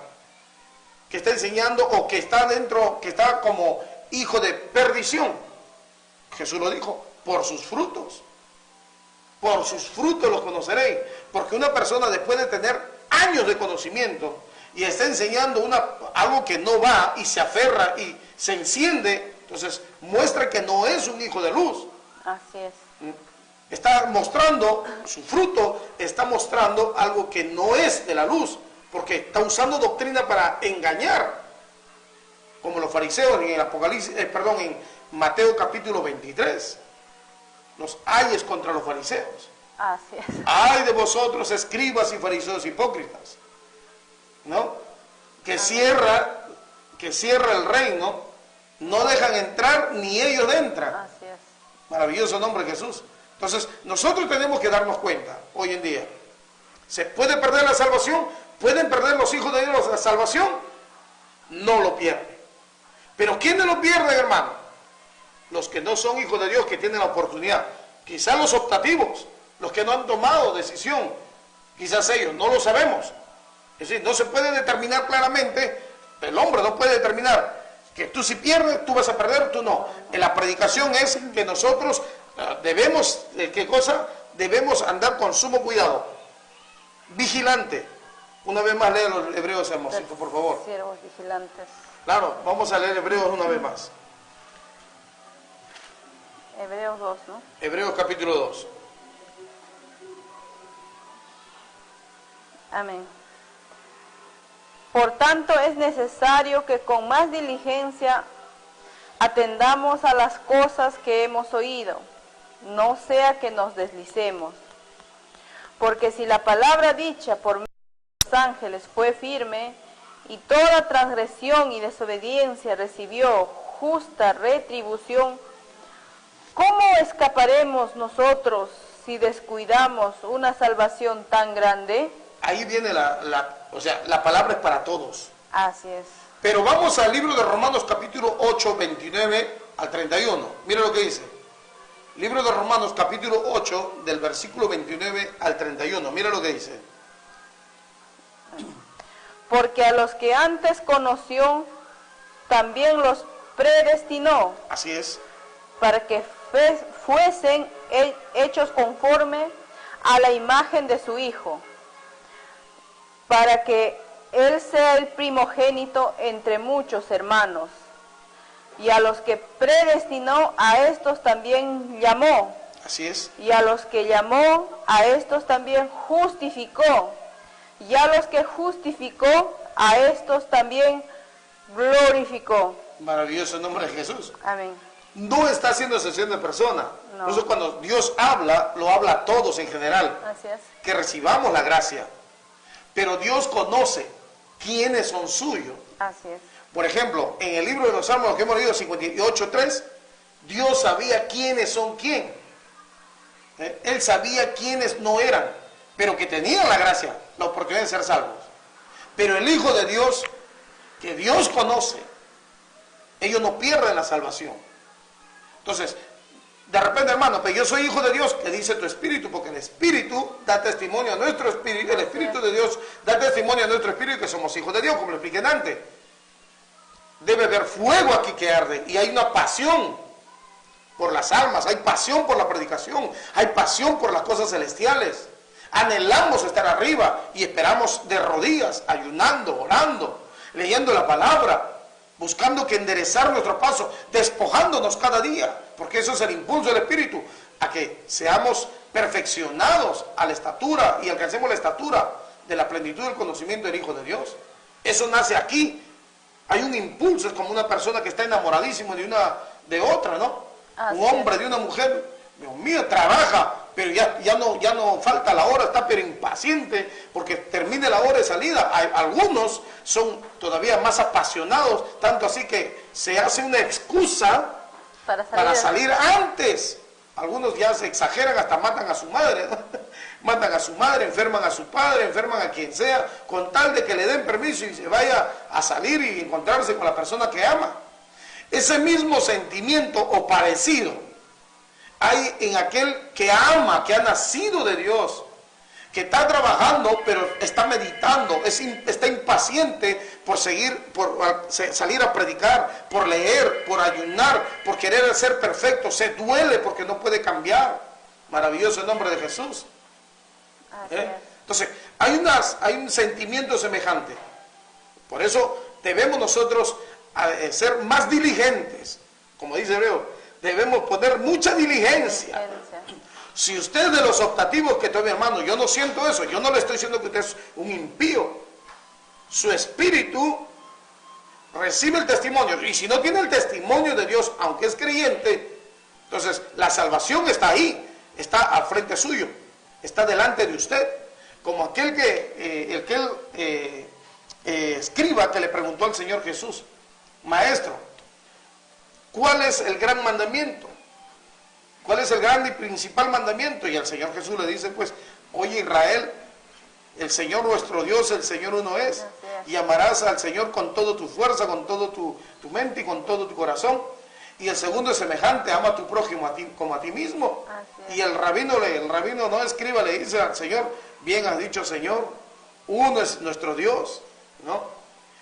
que está enseñando o que está dentro, que está como hijo de perdición? Jesús lo dijo, por sus frutos. Por sus frutos los conoceréis. Porque una persona después de tener años de conocimiento y está enseñando algo que no va y se aferra y se enciende, entonces muestra que no es un hijo de luz. Así es. Está mostrando, su fruto está mostrando algo que no es de la luz, porque está usando doctrina para engañar, como los fariseos en Mateo capítulo 23. Los ayes contra los fariseos. Así es. Ay de vosotros, escribas y fariseos hipócritas, ¿no? Que cierra el reino, no dejan entrar ni ellos entran. Así es. Maravilloso nombre de Jesús. Entonces, nosotros tenemos que darnos cuenta, hoy en día, ¿se puede perder la salvación? ¿Pueden perder los hijos de Dios la salvación? No lo pierden. Pero ¿quiénes lo pierden, hermano? Los que no son hijos de Dios, que tienen la oportunidad. Quizás los optativos, los que no han tomado decisión, quizás ellos, no lo sabemos. Es decir, no se puede determinar claramente, el hombre no puede determinar que tú si pierdes, tú vas a perder, tú no. En la predicación es que nosotros debemos, ¿qué cosa? Debemos andar con sumo cuidado, vigilante. Una vez más lee los Hebreos, hermosito, por favor. Siervos vigilantes. Claro, vamos a leer Hebreos una vez más. Hebreos 2, ¿no? Hebreos capítulo 2. Amén. Por tanto, es necesario que con más diligencia atendamos a las cosas que hemos oído, no sea que nos deslicemos. Porque si la palabra dicha por medio de los ángeles fue firme, y toda transgresión y desobediencia recibió justa retribución, ¿cómo escaparemos nosotros si descuidamos una salvación tan grande? Ahí viene la palabra es para todos. Así es. Pero vamos al libro de Romanos capítulo 8, 29 al 31. Mira lo que dice. Libro de Romanos capítulo 8, del versículo 29 al 31. Mira lo que dice. Porque a los que antes conoció, también los predestinó. Así es. Para que fuesen hechos conforme a la imagen de su Hijo, para que Él sea el primogénito entre muchos hermanos. Y a los que predestinó, a estos también llamó. Así es. Y a los que llamó, a estos también justificó. Y a los que justificó, a estos también glorificó. Maravilloso el nombre de Jesús. Amén. No está haciendo excepción de persona. No. Por eso cuando Dios habla, lo habla a todos en general. Así es. Que recibamos la gracia. Pero Dios conoce quiénes son suyos. Así es. Por ejemplo, en el libro de los Salmos que hemos leído, 58:3, Dios sabía quiénes son quién. Él sabía quiénes no eran, pero que tenían la gracia, la oportunidad de ser salvos. Pero el Hijo de Dios, que Dios conoce, ellos no pierden la salvación. Entonces, de repente, hermano, pero yo soy hijo de Dios, que dice tu espíritu, porque el espíritu da testimonio a nuestro espíritu, el espíritu de Dios da testimonio a nuestro espíritu que somos hijos de Dios, como lo expliqué antes. Debe haber fuego aquí que arde, y hay una pasión por las almas, hay pasión por la predicación, hay pasión por las cosas celestiales. Anhelamos estar arriba y esperamos de rodillas, ayunando, orando, leyendo la palabra, buscando que enderezar nuestro paso, despojándonos cada día, porque eso es el impulso del Espíritu, a que seamos perfeccionados a la estatura y alcancemos la estatura de la plenitud del conocimiento del Hijo de Dios. Eso nace aquí. Hay un impulso, es como una persona que está enamoradísimo de otra, ¿no? Un hombre de una mujer, Dios mío, trabaja, pero ya no falta la hora, está pero impaciente porque termine la hora de salida. Algunos son todavía más apasionados, tanto así que se hace una excusa para salir antes. Algunos ya se exageran, hasta matan a su madre, ¿no? Matan a su madre, enferman a su padre, enferman a quien sea, con tal de que le den permiso y se vaya a salir y encontrarse con la persona que ama. Ese mismo sentimiento o parecido hay en aquel que ama, que ha nacido de Dios, que está trabajando, pero está meditando, está impaciente por salir a predicar, por leer, por ayunar, por querer ser perfecto, se duele porque no puede cambiar. Maravilloso el nombre de Jesús. Entonces, hay un sentimiento semejante. Por eso debemos nosotros ser más diligentes, como dice Hebreo, debemos poner mucha diligencia. Si usted es de los optativos que tome, hermano, yo no siento eso, yo no le estoy diciendo que usted es un impío. Su espíritu recibe el testimonio, y si no tiene el testimonio de Dios, aunque es creyente, entonces la salvación está ahí, está al frente suyo, está delante de usted, como aquel escriba que le preguntó al Señor Jesús: Maestro, ¿cuál es el gran mandamiento? ¿Cuál es el gran y principal mandamiento? Y el Señor Jesús le dice, pues, oye Israel, el Señor nuestro Dios, el Señor uno es, y amarás al Señor con toda tu fuerza, con toda tu mente y con todo tu corazón. Y el segundo es semejante, ama a tu prójimo como a ti mismo. Y el rabino no escriba, le dice al Señor, bien has dicho Señor, uno es nuestro Dios, ¿no?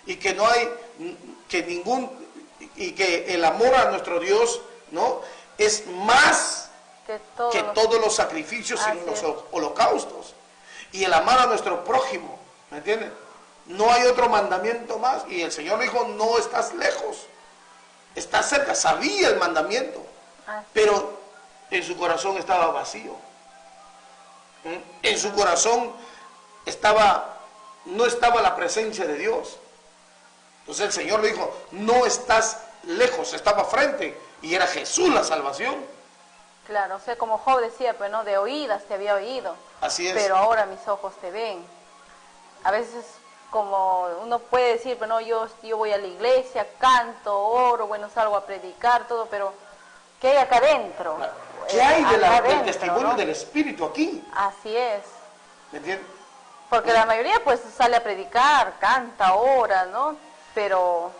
Y que no hay, y que el amor a nuestro Dios, ¿no?, es más que todos los sacrificios y los holocaustos. Y el amar a nuestro prójimo, ¿me entienden? No hay otro mandamiento más. Y el Señor dijo, no estás lejos, estás cerca. Sabía el mandamiento, pero en su corazón estaba vacío. En su corazón no estaba la presencia de Dios. Entonces el Señor le dijo, no estás lejos, estaba frente, y era Jesús la salvación. Claro, o sea, como Job decía, pues no, de oídas te había oído. Así es. Pero ahora mis ojos te ven. A veces como uno puede decir, pues no, yo voy a la iglesia, canto, oro, bueno, salgo a predicar, todo, pero ¿qué hay acá adentro? ¿Qué hay del testimonio, ¿no?, del Espíritu aquí? Así es. ¿Me entiendes? Porque la mayoría pues sale a predicar, canta, ora, ¿no? Pero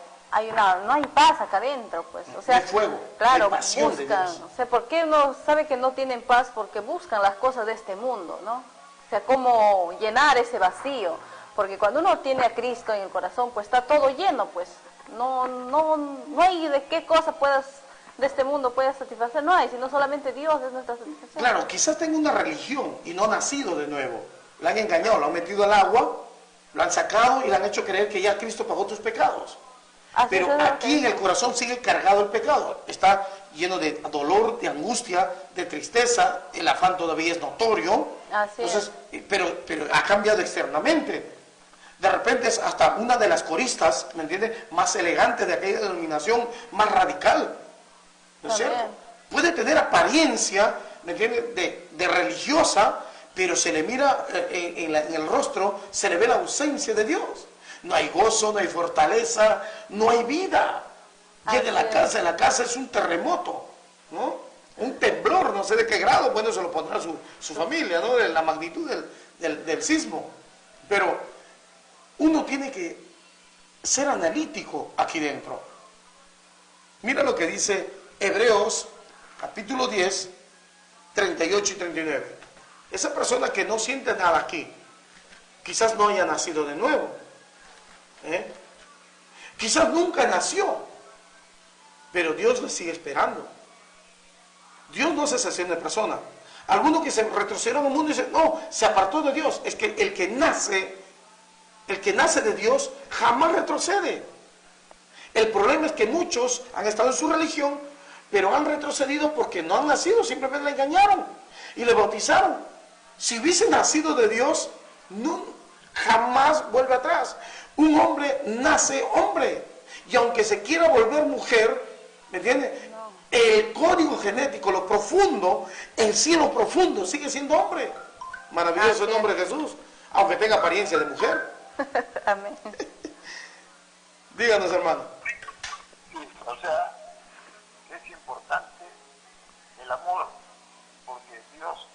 no hay paz acá adentro, pues. O sea, hay fuego, claro, hay pasión buscan, de Dios. o sea, ¿por qué uno sabe que no tienen paz? Porque buscan las cosas de este mundo, ¿no? O sea, cómo llenar ese vacío. Porque cuando uno tiene a Cristo en el corazón, pues está todo lleno, pues. No hay de qué cosa de este mundo puedas satisfacer, no hay, sino solamente Dios es nuestra satisfacción. Claro, quizás tenga una religión y no ha nacido de nuevo. La han engañado, lo han metido al agua, lo han sacado y le han hecho creer que ya Cristo pagó tus pecados. Pero aquí en el corazón sigue cargado el pecado. Está lleno de dolor, de angustia, de tristeza. El afán todavía es notorio. Entonces, pero ha cambiado externamente. De repente es hasta una de las coristas, ¿me entiendes?, más elegante de aquella denominación, más radical. ¿No es cierto? Puede tener apariencia, ¿me entiendes?, de religiosa, pero se le mira en el rostro, se le ve la ausencia de Dios. No hay gozo, no hay fortaleza, no hay vida. Llega a la casa es un terremoto, ¿no? Un temblor, no sé de qué grado, bueno, se lo pondrá su familia, ¿no?, de la magnitud del sismo. Pero uno tiene que ser analítico aquí dentro. Mira lo que dice Hebreos, capítulo 10, 38 y 39. Esa persona que no siente nada aquí, quizás no haya nacido de nuevo, quizás nunca nació, pero Dios le sigue esperando. Dios no se asesina de persona. Algunos que se retrocedieron al mundo dicen, no, se apartó de Dios. Es que el que nace de Dios jamás retrocede. El problema es que muchos han estado en su religión, pero han retrocedido porque no han nacido, simplemente le engañaron y le bautizaron. Si hubiese nacido de Dios, no, jamás vuelve atrás. Un hombre nace hombre, y aunque se quiera volver mujer, ¿me entiendes?, el código genético, lo profundo, el cielo profundo, sigue siendo hombre. Maravilloso el nombre de Jesús, aunque tenga apariencia de mujer. Amén. Díganos, hermano. Sí, o sea, es importante el amor, porque Dios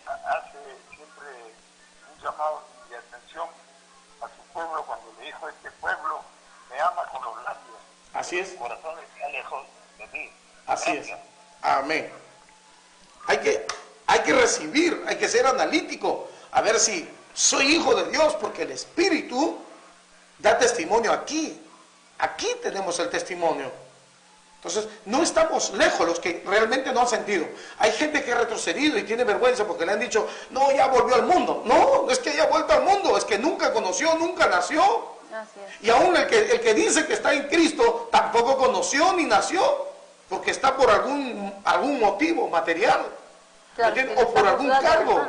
hace siempre un llamado de atención a su pueblo cuando le dijo, este pueblo me ama con los labios. Así es. Su corazón está lejos de mí. Así Gracias. es. Amén. Hay que recibir, hay que ser analítico, a ver si soy hijo de Dios, porque el Espíritu da testimonio aquí. Aquí tenemos el testimonio. Entonces, no estamos lejos los que realmente no han sentido. Hay gente que ha retrocedido y tiene vergüenza porque le han dicho, no, ya volvió al mundo. No, no es que haya vuelto al mundo, es que nunca conoció, nunca nació. Así es. Y aún el que dice que está en Cristo tampoco conoció ni nació, porque está por algún motivo material, Claro, o por algún cargo.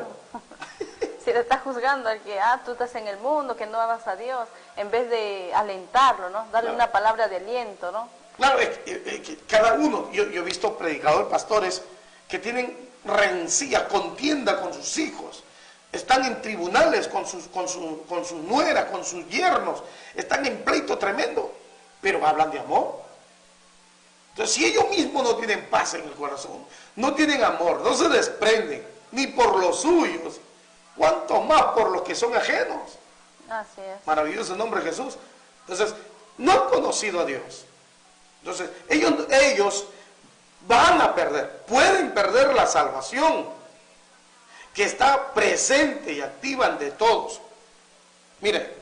Si le estás juzgando al que, tú estás en el mundo, que no amas a Dios, en vez de alentarlo, ¿no? Darle una palabra de aliento, ¿no? Claro, que cada uno, yo he visto predicadores, pastores, que tienen rencilla, contienda con sus hijos, están en tribunales con su nuera, con sus yernos, están en pleito tremendo, pero hablan de amor. Entonces, si ellos mismos no tienen paz en el corazón, no tienen amor, no se desprenden, ni por los suyos, cuanto más por los que son ajenos. Así es. Maravilloso el nombre de Jesús. Entonces, no han conocido a Dios. Entonces, ellos van a perder, pueden perder la salvación que está presente y activa ante todos. Mire,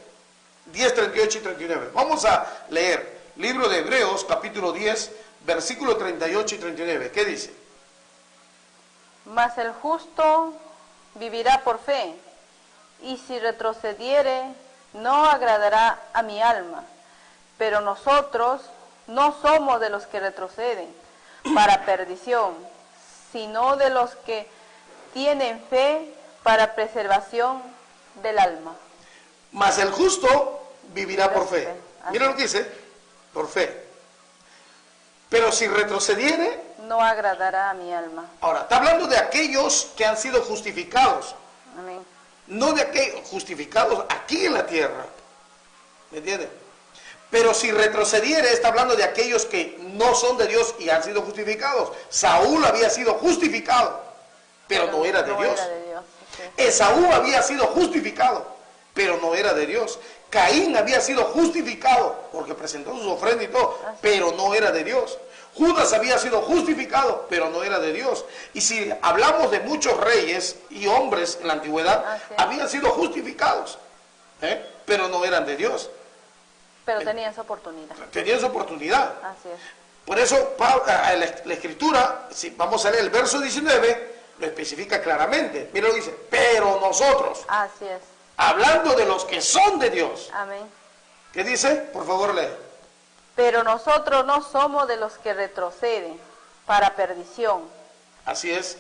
10, 38 y 39. Vamos a leer libro de Hebreos, capítulo 10, versículo 38 y 39. ¿Qué dice? Mas el justo vivirá por fe, y si retrocediere, no agradará a mi alma. Pero nosotros no somos de los que retroceden para perdición, sino de los que tienen fe para preservación del alma. Mas el justo vivirá por fe. Así. Mira lo que dice, por fe. Pero si retrocediere, No agradará a mi alma. ahora, está hablando de aquellos que han sido justificados, Amén. no de aquellos justificados aquí en la tierra. ¿Me entiendes? Pero si retrocediere, está hablando de aquellos que no son de Dios y han sido justificados. Saúl había sido justificado, pero no era de Dios. Era de Dios. Sí. Esaú había sido justificado, pero no era de Dios. Caín había sido justificado porque presentó su ofrenda y todo, pero no era de Dios. Judas había sido justificado, pero no era de Dios. Y si hablamos de muchos reyes y hombres en la antigüedad, habían sido justificados, pero no eran de Dios. Pero tenían esa oportunidad. Tenían su oportunidad. Así es. Por eso la Escritura, si vamos a leer el verso 19, lo especifica claramente. Mira lo que dice, pero nosotros, Así es. hablando de los que son de Dios. Amén. ¿Qué dice? Por favor, lee. Pero nosotros no somos de los que retroceden para perdición, Así es.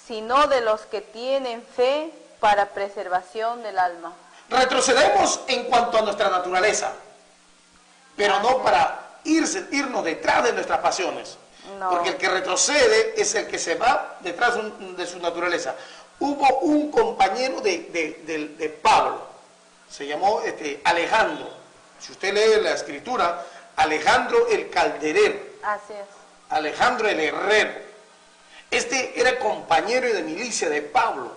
sino de los que tienen fe para preservación del alma. Retrocedemos en cuanto a nuestra naturaleza, pero no para irnos detrás de nuestras pasiones. No. Porque el que retrocede es el que se va detrás de su naturaleza. Hubo un compañero de Pablo, se llamó Alejandro. Si usted lee la escritura, Alejandro el calderero, Así es. Alejandro el herrero. Este era compañero de milicia de Pablo,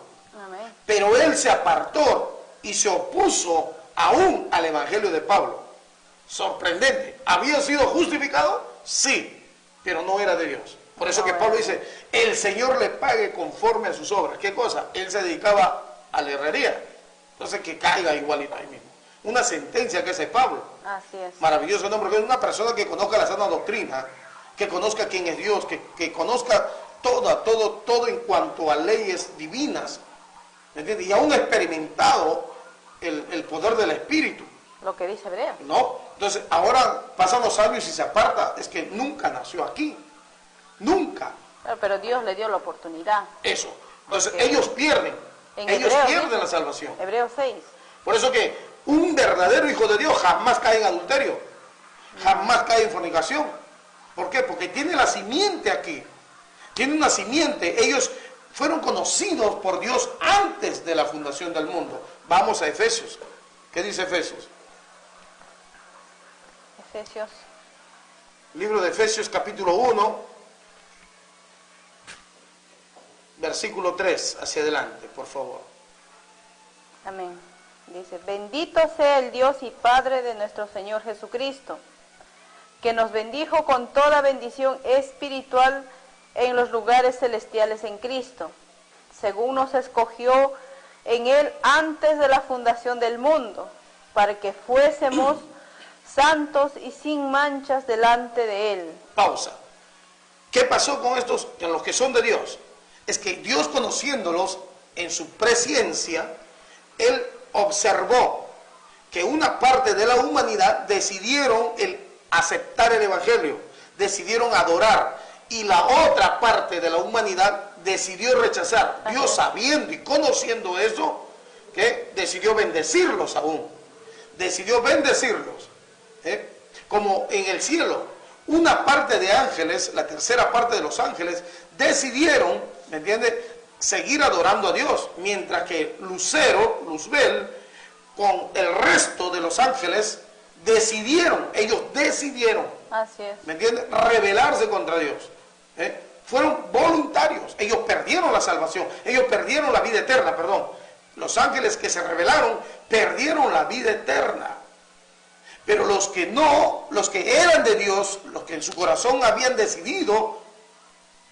Amén. pero él se apartó y se opuso aún al evangelio de Pablo. Sorprendente. ¿Había sido justificado? Sí, pero no era de Dios. Por eso que Pablo dice, el Señor le pague conforme a sus obras. ¿Qué cosa? Él se dedicaba a la herrería. Entonces que caiga igualito ahí mismo. Una sentencia que hace Pablo. Así es. Maravilloso nombre, porque es una persona que conozca la sana doctrina, que conozca quién es Dios, que conozca todo en cuanto a leyes divinas. ¿Me entiendes? Y aún ha experimentado el poder del Espíritu. Lo que dice Hebreo. ¿No? Entonces, ahora pasan los años y se aparta, es que nunca nació aquí. Nunca. Claro, pero Dios le dio la oportunidad. Eso. Entonces, Porque ellos pierden. En Ellos Hebreos pierden dice, la salvación. Hebreos 6. Por eso que un verdadero hijo de Dios jamás cae en adulterio. Jamás cae en fornicación. ¿Por qué? Porque tiene la simiente aquí. Tiene una simiente. Ellos fueron conocidos por Dios antes de la fundación del mundo. Vamos a Efesios. ¿Qué dice Efesios? Efesios. Libro de Efesios capítulo 1, versículo 3, hacia adelante, por favor. Amén. Dice, bendito sea el Dios y Padre de nuestro Señor Jesucristo, que nos bendijo con toda bendición espiritual en los lugares celestiales en Cristo, según nos escogió en Él antes de la fundación del mundo, para que fuésemos santos y sin manchas delante de Él. Pausa. ¿Qué pasó con estos, con los que son de Dios? Es que Dios, conociéndolos en su presciencia, Él observó que una parte de la humanidad decidieron aceptar el Evangelio, decidieron adorar, y la otra parte de la humanidad decidió rechazar. Dios, sabiendo y conociendo eso, que decidió bendecirlos aún. Decidió bendecirlos. Como en el cielo, una parte de ángeles, la tercera parte de los ángeles, decidieron, ¿me entiende?, seguir adorando a Dios, mientras que Luzbel, con el resto de los ángeles, ellos decidieron, Así es. ¿me entiende?, rebelarse contra Dios. Fueron voluntarios, ellos perdieron la salvación, ellos perdieron la vida eterna, perdón. Los ángeles que se rebelaron, perdieron la vida eterna. Pero los que no, los que eran de Dios, los que en su corazón habían decidido,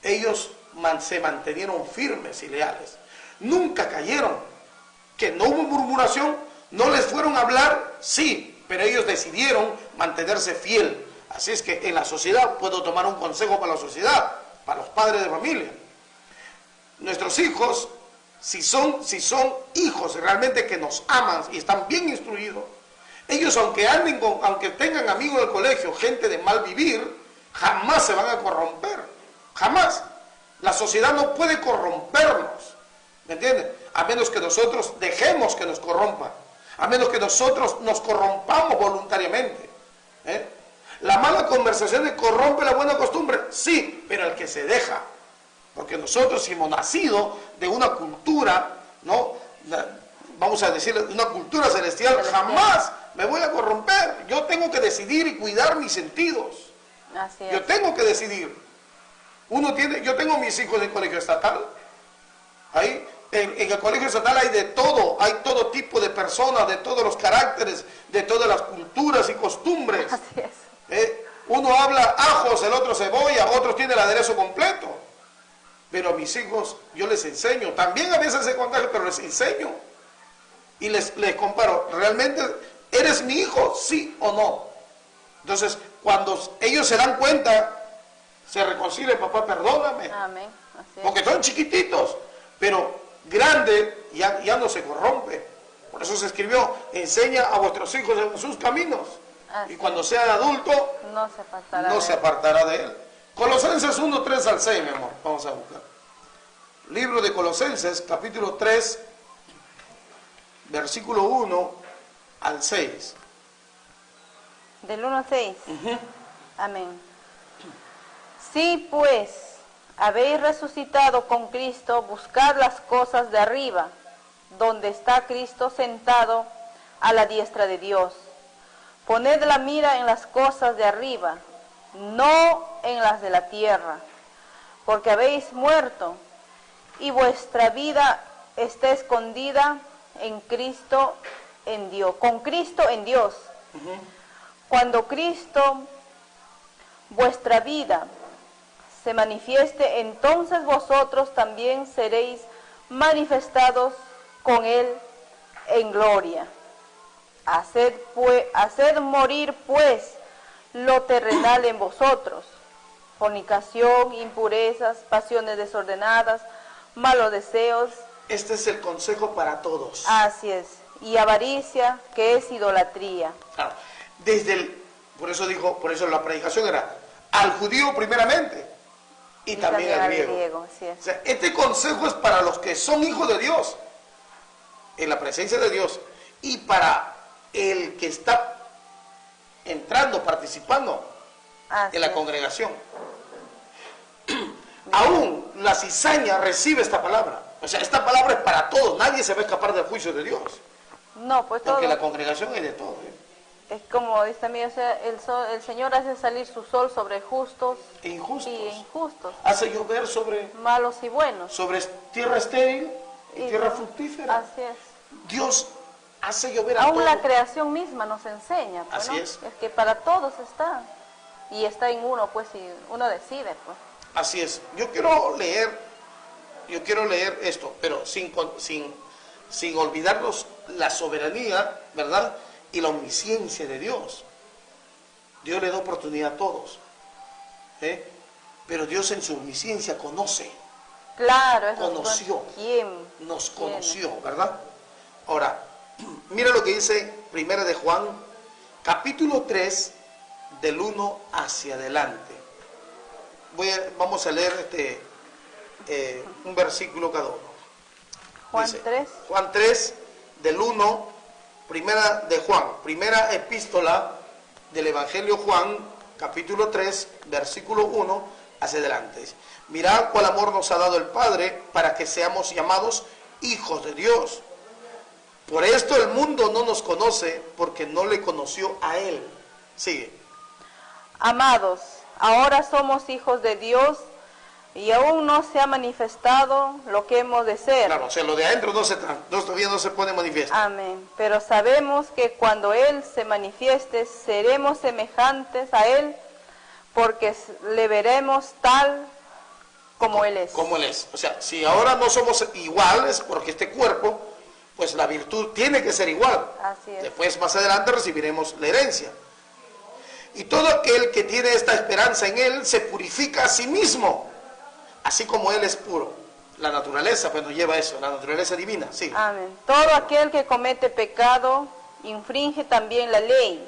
ellos se mantenieron firmes y leales. Nunca cayeron. Que no hubo murmuración, no les fueron a hablar, sí, pero ellos decidieron mantenerse fiel. Así es que en la sociedad, puedo tomar un consejo para la sociedad, para los padres de familia. Nuestros hijos, si son hijos realmente que nos aman y están bien instruidos, ellos aunque tengan amigos del colegio, gente de mal vivir, jamás se van a corromper. Jamás. La sociedad no puede corrompernos. ¿Me entienden? A menos que nosotros dejemos que nos corrompan. A menos que nosotros nos corrompamos voluntariamente. ¿La mala conversación corrompe la buena costumbre? Sí, pero el que se deja. Porque nosotros hemos nacido de una cultura, ¿no?, vamos a decir, una cultura celestial. Jamás me voy a corromper. Yo tengo que decidir y cuidar mis sentidos. Así es. Yo tengo que decidir. Yo tengo mis hijos en el colegio estatal. Ahí, en el colegio estatal hay de todo. Hay todo tipo de personas, de todos los caracteres, de todas las culturas y costumbres. Así es. Uno habla ajos, el otro cebolla, otros tienen el aderezo completo. Pero a mis hijos yo les enseño. También a veces se contagian, pero les enseño. Y les comparo. ¿Realmente eres mi hijo? ¿Sí o no? Entonces, cuando ellos se dan cuenta, se reconcilian, papá, perdóname. Amén. Así es. Porque son chiquititos, pero grande ya no se corrompe. Por eso se escribió, enseña a vuestros hijos en sus caminos. Así Y cuando sea adulto, no se apartará. no de se él. apartará de él. Colosenses 1, 3 al 6, mi amor. Vamos a buscar. Libro de Colosenses, capítulo 3, versículo 1 al 6. Del 1 al 6. Amén. Sí, pues, habéis resucitado con Cristo, buscad las cosas de arriba, donde está Cristo sentado a la diestra de Dios. Poned la mira en las cosas de arriba, no en las de la tierra, porque habéis muerto, y vuestra vida está escondida en Cristo, en Dios, con Cristo en Dios. Cuando Cristo, vuestra vida, se manifieste, entonces vosotros también seréis manifestados con Él en gloria. Haced morir, pues, lo terrenal en vosotros: fornicación, impurezas, pasiones desordenadas, malos deseos. Este es el consejo para todos. Así es. Y avaricia, que es idolatría. Claro. Por eso la predicación era al judío primeramente y también al griego. Así es. O sea, este consejo es para los que son hijos de Dios, en la presencia de Dios, y para el que está entrando, participando en la congregación. Aún la cizaña recibe esta palabra. O sea, esta palabra es para todos. Nadie se va a escapar del juicio de Dios. No, pues todo. Porque la congregación es de todos. Es como dice también, o sea, el Señor hace salir su sol sobre justos e injustos. y injustos. Hace llover sobre malos y buenos. Sobre tierra estéril y tierra fructífera. Así es. Dios hace llover a aún todos. La creación misma nos enseña, pues, así ¿no? es que para todos está, y está en uno, pues, y uno decide, pues. Así es. Yo quiero leer esto, pero sin olvidarnos la soberanía, ¿verdad? Y la omnisciencia de Dios. Dios le da oportunidad a todos, pero Dios en su omnisciencia conoce. Claro, eso conoció. ¿Quién? Nos conoció, ¿verdad? Ahora, mira lo que dice Primera de Juan, capítulo 3, del 1 hacia adelante. Vamos a leer un versículo cada uno. Juan Dice, 3. Juan 3, del 1, primera epístola del Evangelio Juan, capítulo 3, versículo 1 hacia adelante. Dice, mirad cuál amor nos ha dado el Padre para que seamos llamados hijos de Dios. Por esto el mundo no nos conoce, porque no le conoció a Él. Sigue. Amados, ahora somos hijos de Dios, y aún no se ha manifestado lo que hemos de ser. Claro, o sea, lo de adentro todavía no se pone manifiesto. Amén. Pero sabemos que cuando Él se manifieste, seremos semejantes a Él, porque le veremos tal como Él es. Como Él es. O sea, si ahora no somos iguales, porque este cuerpo, pues la virtud tiene que ser igual. Así es. Después, más adelante, recibiremos la herencia. Y todo aquel que tiene esta esperanza en Él, se purifica a sí mismo, así como Él es puro. La naturaleza, pues nos lleva a eso, la naturaleza divina, sí. Amén. Todo aquel que comete pecado, infringe también la ley,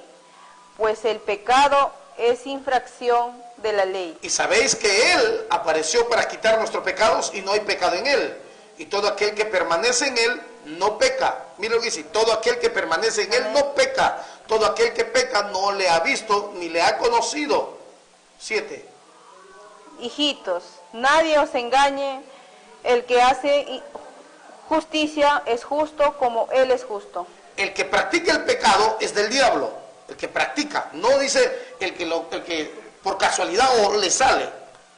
pues el pecado es infracción de la ley. Y sabéis que Él apareció para quitar nuestros pecados, y no hay pecado en Él. Y todo aquel que permanece en Él, no peca. Mira lo que dice, todo aquel que permanece en Él no peca. Todo aquel que peca no le ha visto ni le ha conocido. 7. Hijitos, nadie os engañe, el que hace justicia es justo como Él es justo. El que practica el pecado es del diablo. El que practica, no dice el que por casualidad o le sale.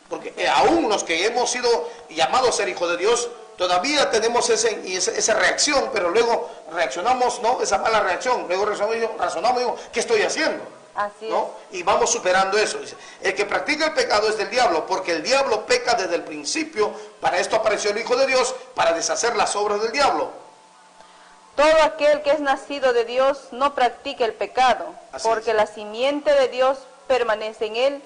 Porque aún los que hemos sido llamados a ser hijos de Dios, todavía tenemos esa reacción, pero luego reaccionamos, ¿no? Esa mala reacción. Luego razonamos y digo, ¿qué estoy haciendo? Así ¿no? Y vamos superando eso. Dice, el que practica el pecado es del diablo, porque el diablo peca desde el principio. Para esto apareció el Hijo de Dios, para deshacer las obras del diablo. Todo aquel que es nacido de Dios no practica el pecado, porque la simiente de Dios permanece en él,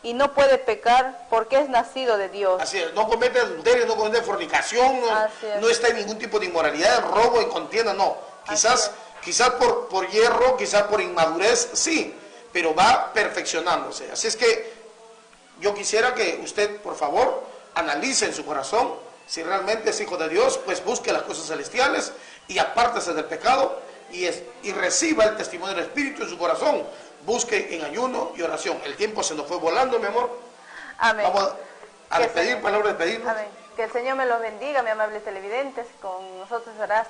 y no puede pecar porque es nacido de Dios. Así es, no comete adulterio, no comete fornicación, no está en ningún tipo de inmoralidad, robo, en contienda, no. Quizás por hierro, quizás por inmadurez, sí, pero va perfeccionándose. Así es que yo quisiera que usted, por favor, analice en su corazón si realmente es hijo de Dios, pues busque las cosas celestiales y apártese del pecado y reciba el testimonio del Espíritu en su corazón. Busque en ayuno y oración. El tiempo se nos fue volando, mi amor. Amén. Vamos a despedir, palabra de despedirnos. Amén. Que el Señor me los bendiga, mi amables televidentes. Con nosotros será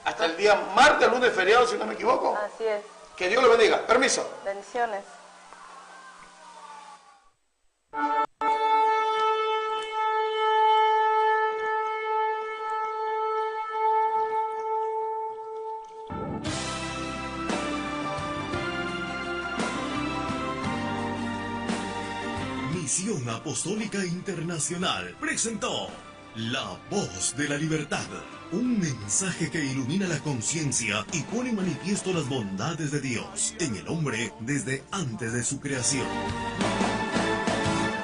hasta el día martes, lunes, feriado, si no me equivoco. Así es. Que Dios le bendiga. Permiso. Bendiciones. Misión Apostólica Internacional presentó La Voz de la Libertad, un mensaje que ilumina la conciencia y pone en manifiesto las bondades de Dios en el hombre desde antes de su creación.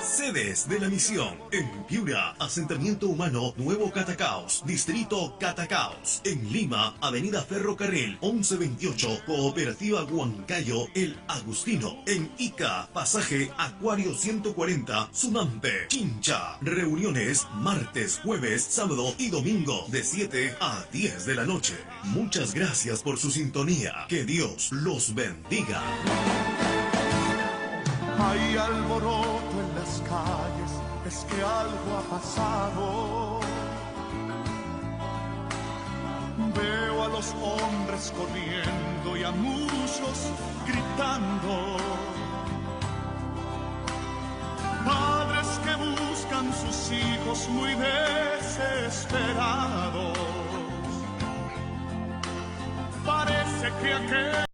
Sedes de la misión: en Piura, Asentamiento Humano Nuevo Catacaos, Distrito Catacaos; en Lima, Avenida Ferrocarril 1128, Cooperativa Huancayo El Agustino; en Ica, Pasaje Acuario 140, Sumampe, Chincha. Reuniones martes, jueves, sábado y domingo de 7 a 10 de la noche. Muchas gracias por su sintonía. Que Dios los bendiga. Hay alboroto en las calles, es que algo ha pasado. Veo a los hombres corriendo y a muchos gritando. Padres que buscan sus hijos muy desesperados. Parece que aquel